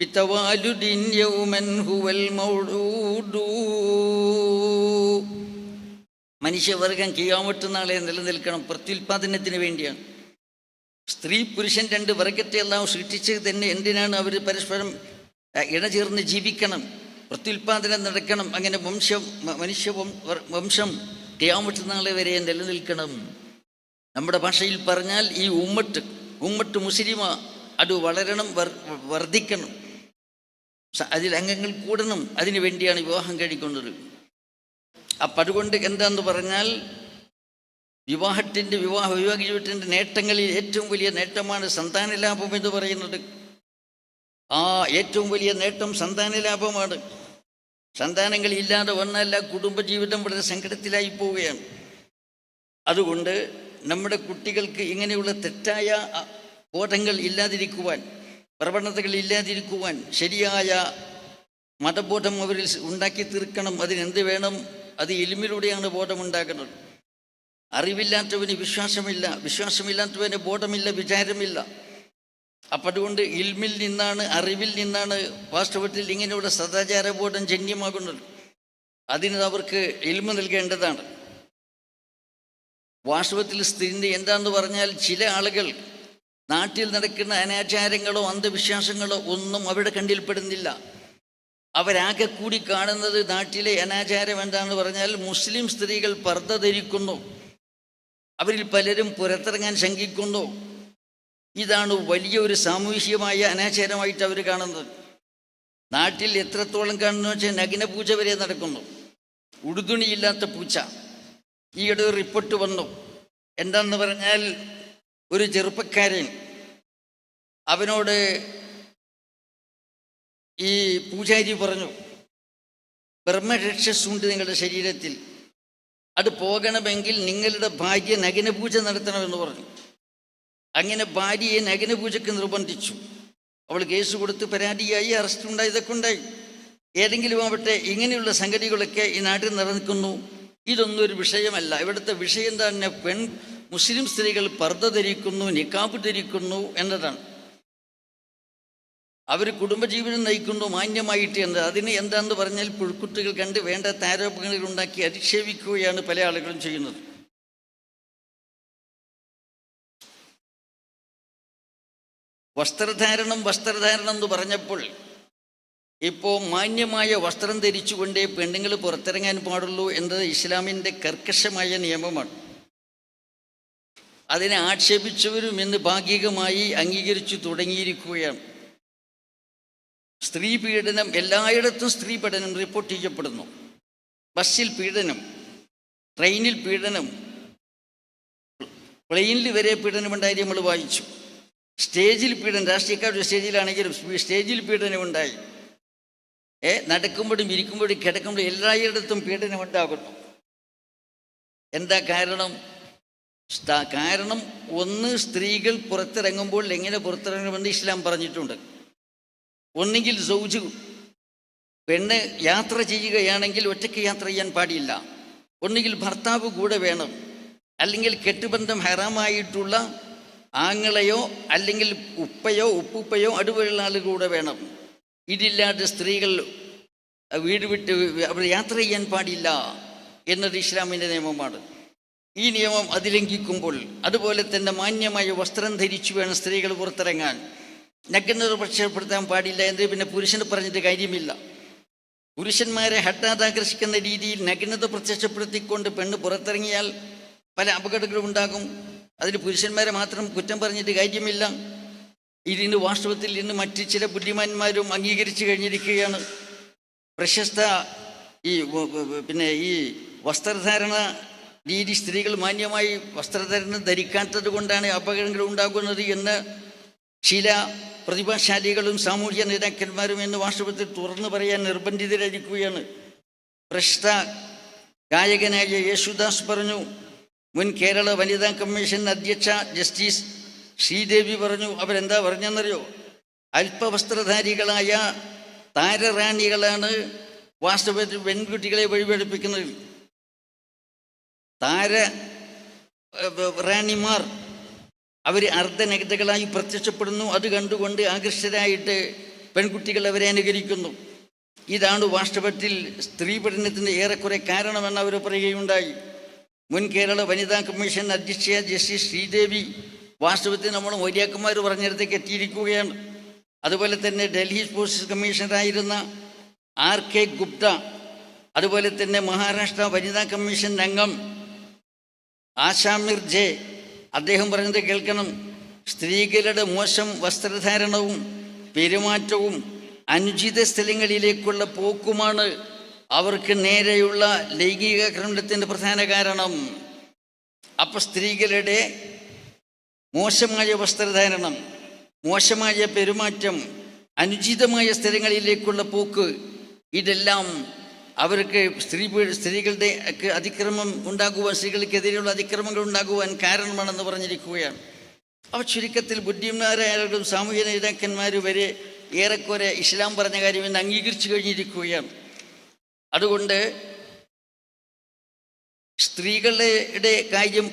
ബിതവാലുദിൻ യൗമൻ ഹുവൽ മൗഊദു. മനുഷ്യവർഗം ഖിയാമത്ത് നാളെ നിലനിൽക്കണം. പ്രത്യുൽപാദനത്തിന് വേണ്ടിയാണ്. സ്ത്രീ പുരുഷൻ 2 വർഗത്തെ എല്ലാം സൃഷ്ടിച്ചത് തന്നെ എന്തിനാണ്? അവർ പരസ്പരം ഇണചേർന്ന് ജീവിക്കണം, പ്രത്യുൽപാദനം നടക്കണം. അങ്ങനെ വംശം ഖിയാമത്ത് നാളെ വരെ നിലനിൽക്കണം. നമ്മുടെ ഭാഷയിൽ പറഞ്ഞാൽ ഈ ഉമ്മത്ത് മുസ്ലിമ അത് വളരണം, വർദ്ധിക്കണം, അതിൽ അംഗങ്ങൾ കൂടണം. അതിനു വേണ്ടിയാണ് വിവാഹം കഴിക്കുന്നത്. അപ്പം അതുകൊണ്ട് എന്താന്ന് പറഞ്ഞാൽ വിവാഹ ജീവിതത്തിൻ്റെ നേട്ടങ്ങളിൽ ഏറ്റവും വലിയ നേട്ടമാണ് സന്താനലാഭം എന്ന് പറയുന്നത്. ഏറ്റവും വലിയ നേട്ടം സന്താനലാഭമാണ്. സന്താനങ്ങളില്ലാതെ വന്നല്ല കുടുംബജീവിതം വളരെ സങ്കടത്തിലായി പോവുകയാണ്. അതുകൊണ്ട് നമ്മുടെ കുട്ടികൾക്ക് ഇങ്ങനെയുള്ള തെറ്റായ ബോധങ്ങൾ ഇല്ലാതിരിക്കുവാൻ, പ്രവണതകൾ ഇല്ലാതിരിക്കുവാൻ ശരിയായ മതബോധം അവരിൽ ഉണ്ടാക്കി തീർക്കണം. അതിനെന്ത് വേണം? അത് ഇൽമിലൂടെയാണ് ബോധമുണ്ടാക്കുന്നത്. അറിവില്ലാത്തവന് വിശ്വാസമില്ലാത്തവന് ബോധമില്ല, വിചാരമില്ല. അപ്പം അതുകൊണ്ട് ഇൽമിൽ നിന്നാണ്, അറിവിൽ നിന്നാണ് വാസ്തവത്തിൽ ഇങ്ങനെയുള്ള സദാചാരബോധം ജന്യമാകുന്നത്. അതിന് അവർക്ക് ഇൽമ നൽകേണ്ടതാണ്. വാസ്തവത്തിൽ സ്ഥിതി എന്താണെന്ന് പറഞ്ഞാൽ ചില ആളുകൾ നാട്ടിൽ നടക്കുന്ന അനാചാരങ്ങളോ അന്ധവിശ്വാസങ്ങളോ ഒന്നും അവിടെ കണ്ടിൽപ്പെടുന്നില്ല. അവരാകെ കൂടി കാണുന്നത് നാട്ടിലെ അനാചാരം എന്താണെന്ന് പറഞ്ഞാൽ മുസ്ലിം സ്ത്രീകൾ പർദ്ദ ധരിക്കുന്നു, അവരിൽ പലരും പുറത്തിറങ്ങാൻ ശങ്കിക്കുന്നു. ഇതാണ് വലിയൊരു സാമൂഹികമായ അനാചാരമായിട്ട് അവർ കാണുന്നത്. നാട്ടിൽ എത്രത്തോളം കാണുന്നു വെച്ചാൽ നഗ്ന പൂജ വരെ നടക്കുന്നു, ഉടുതുണിയില്ലാത്ത പൂച്ച. ഈയിടെ ഒരു റിപ്പോർട്ട് വന്നു. എന്താണെന്ന് പറഞ്ഞാൽ ഒരു ചെറുപ്പക്കാരൻ അവനോട് ഈ പൂജാരി പറഞ്ഞു, ബ്രഹ്മരക്ഷസുണ്ട് നിങ്ങളുടെ ശരീരത്തിൽ, അത് പോകണമെങ്കിൽ നിങ്ങളുടെ ഭാര്യ നഗ്നപൂജ നടത്തണമെന്ന് പറഞ്ഞു. അങ്ങനെ ഭാര്യയെ നഗ്നപൂജയ്ക്ക് നിർബന്ധിച്ചു. അവൾ കേസ് കൊടുത്ത് പരാതിയായി, അറസ്റ്റ് ഉണ്ടായി, ഇതൊക്കെ ഉണ്ടായി. ഏതെങ്കിലും ആവട്ടെ, ഇങ്ങനെയുള്ള സംഗതികളൊക്കെ ഈ നാട്ടിൽ നിലനിൽക്കുന്നു. ഇതൊന്നും ഒരു വിഷയമല്ല. ഇവിടുത്തെ വിഷയം തന്നെ മുസ്ലിം സ്ത്രീകൾ പർദ്ദ ധരിക്കുന്നു, നിക്കാബ് ധരിക്കുന്നു എന്നതാണ്. അവർ കുടുംബജീവിതം നയിക്കുന്നു മാന്യമായിട്ട് എന്ന്. അതിന് എന്താണെന്ന് പറഞ്ഞാൽ പുഴുക്കുത്തുകൾ കണ്ട് വേണ്ട താരോപങ്ങളിൽ ഉണ്ടാക്കി അധിക്ഷേപിക്കുകയാണ് പല ആളുകളും ചെയ്യുന്നത്. വസ്ത്രധാരണം എന്ന് പറഞ്ഞപ്പോൾ ഇപ്പോൾ മാന്യമായ വസ്ത്രം ധരിച്ചുകൊണ്ടേ പെണ്ണുങ്ങൾ പുറത്തിറങ്ങാൻ പാടുള്ളൂ എന്നത് ഇസ്ലാമിൻ്റെ കർക്കശമായ നിയമമാണ്. അതിനെ ആക്ഷേപിച്ചവരും ഇന്ന് ഭാഗികമായി അംഗീകരിച്ചു തുടങ്ങിയിരിക്കുകയാണ്. സ്ത്രീ പീഡനം എല്ലായിടത്തും സ്ത്രീ പീഡനം റിപ്പോർട്ട് ചെയ്യപ്പെടുന്നു. ബസ്സിൽ പീഡനം, ട്രെയിനിൽ പീഡനം, പ്ലെയിനിൽ വരെ പീഡനമുണ്ടായി നമ്മൾ വായിച്ചു. സ്റ്റേജിൽ പീഡനം, രാഷ്ട്രീയക്കാരുടെ സ്റ്റേജിലാണെങ്കിലും സ്റ്റേജിൽ പീഡനമുണ്ടായി. നടക്കുമ്പോഴും ഇരിക്കുമ്പോഴും കിടക്കുമ്പോഴും എല്ലായിടത്തും പീഡനമുണ്ടാകുന്നു. എന്താ കാരണം? കാരണം ഒന്ന്, സ്ത്രീകൾ പുറത്തിറങ്ങുമ്പോൾ എങ്ങനെ പുറത്തിറങ്ങണമെന്ന് ഇസ്ലാം പറഞ്ഞിട്ടുണ്ട്. ഒന്നുകിൽ സൗജ്, പെണ്ണ് യാത്ര ചെയ്യുകയാണെങ്കിൽ ഒറ്റയ്ക്ക് യാത്ര ചെയ്യാൻ പാടില്ല. ഒന്നുകിൽ ഭർത്താവ് കൂടെ വേണം, അല്ലെങ്കിൽ കെട്ടുബന്ധം ഹറാമായിട്ടുള്ള ആങ്ങളെയോ അല്ലെങ്കിൽ ഉപ്പയോ ഉപ്പുപ്പയോ അടുവുള്ള ആൾ കൂടെ വേണം. ഇതില്ലാതെ സ്ത്രീകൾ വീട് വിട്ട് അവർ യാത്ര ചെയ്യാൻ പാടില്ല എന്നത് ഇസ്ലാമിൻ്റെ നിയമമാണ്. ഈ നിയമം അതിലംഘിക്കുമ്പോൾ അതുപോലെ തന്നെ മാന്യമായ വസ്ത്രം ധരിച്ചു വേണം സ്ത്രീകൾ പുറത്തിറങ്ങാൻ. നഗ്നത പ്രത്യക്ഷപ്പെടുത്താൻ പാടില്ല എന്ന് പിന്നെ പുരുഷന് പറഞ്ഞിട്ട് കാര്യമില്ല. പുരുഷന്മാരെ ഹഠാത്താകർഷിക്കുന്ന രീതിയിൽ നഗ്നത പ്രത്യക്ഷപ്പെടുത്തിക്കൊണ്ട് പെണ്ണ് പുറത്തിറങ്ങിയാൽ പല അപകടങ്ങളും ഉണ്ടാകും. അതിന് പുരുഷന്മാരെ മാത്രം കുറ്റം പറഞ്ഞിട്ട് കാര്യമില്ല. ഇതിന് വാസ്തവത്തിൽ ഇന്ന് മറ്റ് ചില ബുദ്ധിമാന്മാരും അംഗീകരിച്ചു കഴിഞ്ഞിരിക്കുകയാണ്. പ്രശസ്ത ഈ വസ്ത്രധാരണ രീതി, സ്ത്രീകൾ മാന്യമായി വസ്ത്രധാരണം ധരിക്കാത്തത് കൊണ്ടാണ് അപകടങ്ങൾ ഉണ്ടാകുന്നത് എന്ന് ചില പ്രതിഭാശാലികളും സാമൂഹ്യ നേതാക്കന്മാരും എന്ന് വാസ്തവത്തിൽ തുറന്നു പറയാൻ നിർബന്ധിതരായിരിക്കുകയാണ്. പ്രശസ്ത ഗായകനായ യേശുദാസ് പറഞ്ഞു, മുൻ കേരള വനിതാ കമ്മീഷൻ അധ്യക്ഷ ജസ്റ്റിസ് ശ്രീദേവി പറഞ്ഞു. അവരെന്താ പറഞ്ഞെന്നറിയോ? അല്പവസ്ത്രധാരികളായ താരറാണികളാണ് വാസ്തവത്തിൽ പെൺകുട്ടികളെ വഴിപഠിപ്പിക്കുന്നത്. റാണിമാർ അവർ അർദ്ധനഗ്നകളായി പ്രത്യക്ഷപ്പെടുന്നു. അത് കണ്ടുകൊണ്ട് ആകർഷകരായിട്ട് പെൺകുട്ടികൾ അവരെ അനുകരിക്കുന്നു. ഇതാണ് വാസ്തവത്തിൽ സ്ത്രീ പഠനത്തിൻ്റെ ഏറെക്കുറെ കാരണമെന്ന് അവർ പറയുകയുണ്ടായി. മുൻ കേരള വനിതാ കമ്മീഷൻ അധ്യക്ഷ ജസ്റ്റിസ് ശ്രീദേവി വാസ്തവത്തിൽ നമ്മൾ മൊയ്യാക്കന്മാർ പറഞ്ഞിടത്തേക്ക് എത്തിയിരിക്കുകയാണ്. അതുപോലെ തന്നെ ഡൽഹി പോലീസ് കമ്മീഷണറായിരുന്ന RK ഗുപ്ത, അതുപോലെ തന്നെ മഹാരാഷ്ട്ര വനിതാ കമ്മീഷൻ അംഗം ആശാ മിർജെ, അദ്ദേഹം പറഞ്ഞത് കേൾക്കണം. സ്ത്രീകളുടെ മോശം വസ്ത്രധാരണവും പെരുമാറ്റവും അനുചിത സ്ഥലങ്ങളിലേക്കുള്ള പോക്കുമാണ് അവർക്ക് നേരെയുള്ള ലൈംഗികാക്രമണത്തിൻ്റെ പ്രധാന കാരണം. അപ്പം സ്ത്രീകളുടെ മോശമായ വസ്ത്രധാരണം, മോശമായ പെരുമാറ്റം, അനുചിതമായ സ്ഥലങ്ങളിലേക്കുള്ള പോക്ക്, ഇതെല്ലാം അവർക്ക് സ്ത്രീകളുടെ അതിക്രമം ഉണ്ടാകുവാൻ, സ്ത്രീകൾക്കെതിരെയുള്ള അതിക്രമങ്ങൾ ഉണ്ടാകുവാൻ കാരണമാണെന്ന് പറഞ്ഞിരിക്കുകയാണ്. അവ ചുരുക്കത്തിൽ ബുദ്ധിമാരായാലും സാമൂഹ്യ നേതാക്കന്മാർ വരെ ഏറെക്കുറെ ഇസ്ലാം പറഞ്ഞ കാര്യം എന്ന് അംഗീകരിച്ചു കഴിഞ്ഞിരിക്കുകയാണ്. അതുകൊണ്ട് സ്ത്രീകളുടെ കാര്യം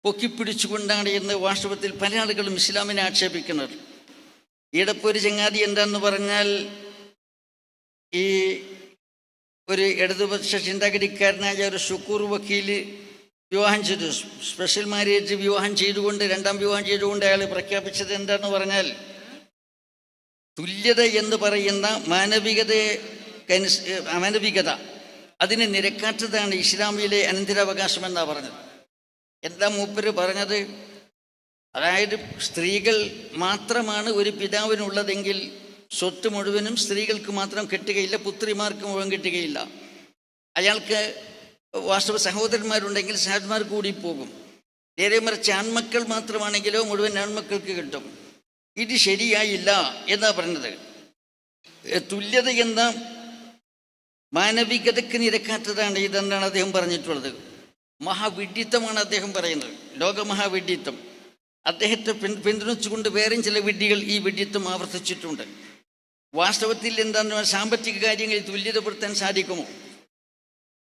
പൊക്കിപ്പിടിച്ചുകൊണ്ടാണ് എന്ന് വാസ്തവത്തിൽ പല ആളുകളും ഇസ്ലാമിനെ ആക്ഷേപിക്കുന്നത്. ഈടപ്പൊരു ചങ്ങാതി എന്താണെന്ന് പറഞ്ഞാൽ, ഈ ഒരു ഇടതുപക്ഷ ചിന്താഗതിക്കാരനായ ഒരു ഷുക്കൂർ വക്കീൽ വിവാഹം ചെയ്തു. സ്പെഷ്യൽ മാരേജ് വിവാഹം ചെയ്തുകൊണ്ട്, രണ്ടാം വിവാഹം ചെയ്തുകൊണ്ട് അയാൾ പ്രഖ്യാപിച്ചത് എന്താണെന്ന് പറഞ്ഞാൽ, തുല്യത എന്ന് പറയുന്ന മാനവികത അതിന് നിരക്കാത്തതാണ് ഇസ്ലാമിലെ അനന്തരാവകാശം എന്നാണ് പറഞ്ഞത്. എന്താ മൂപ്പര് പറഞ്ഞത്? അതായത് സ്ത്രീകൾ മാത്രമാണ് ഒരു പിതാവിനുള്ളതെങ്കിൽ സ്വത്ത് മുഴുവനും സ്ത്രീകൾക്ക് മാത്രം കിട്ടുകയില്ല, പുത്രിമാർക്ക് മുഴുവൻ കിട്ടുകയില്ല. അയാൾക്ക് വാസ്തവ സഹോദരന്മാരുണ്ടെങ്കിൽ സഹോദരന്മാർ കൂടി പോകും. നേരെ മറിച്ച് ആൺമക്കൾ മാത്രമാണെങ്കിലോ മുഴുവൻ ആൺമക്കൾക്ക് കിട്ടും. ഇത് ശരിയായില്ല എന്നാ പറഞ്ഞത്. തുല്യത എന്ന മാനവികതയ്ക്ക് നിരക്കാത്തതാണ് ഇതെന്നാണ് അദ്ദേഹം പറഞ്ഞിട്ടുള്ളത്. മഹാവിഡ്ഢിത്തമാണ് അദ്ദേഹം പറയുന്നത്, ലോകമഹാവിഡ്ഢിത്തം. അദ്ദേഹത്തെ പിന്തുണച്ചുകൊണ്ട് വേറെയും ചില വിഡ്ഢികൾ ഈ വിഡ്ഢിത്വം ആവർത്തിച്ചിട്ടുണ്ട്. വാസ്തവത്തിൽ എന്താണെന്ന് പറഞ്ഞാൽ സാമ്പത്തിക കാര്യങ്ങളിൽ തുല്യതപ്പെടുത്താൻ സാധിക്കുമോ?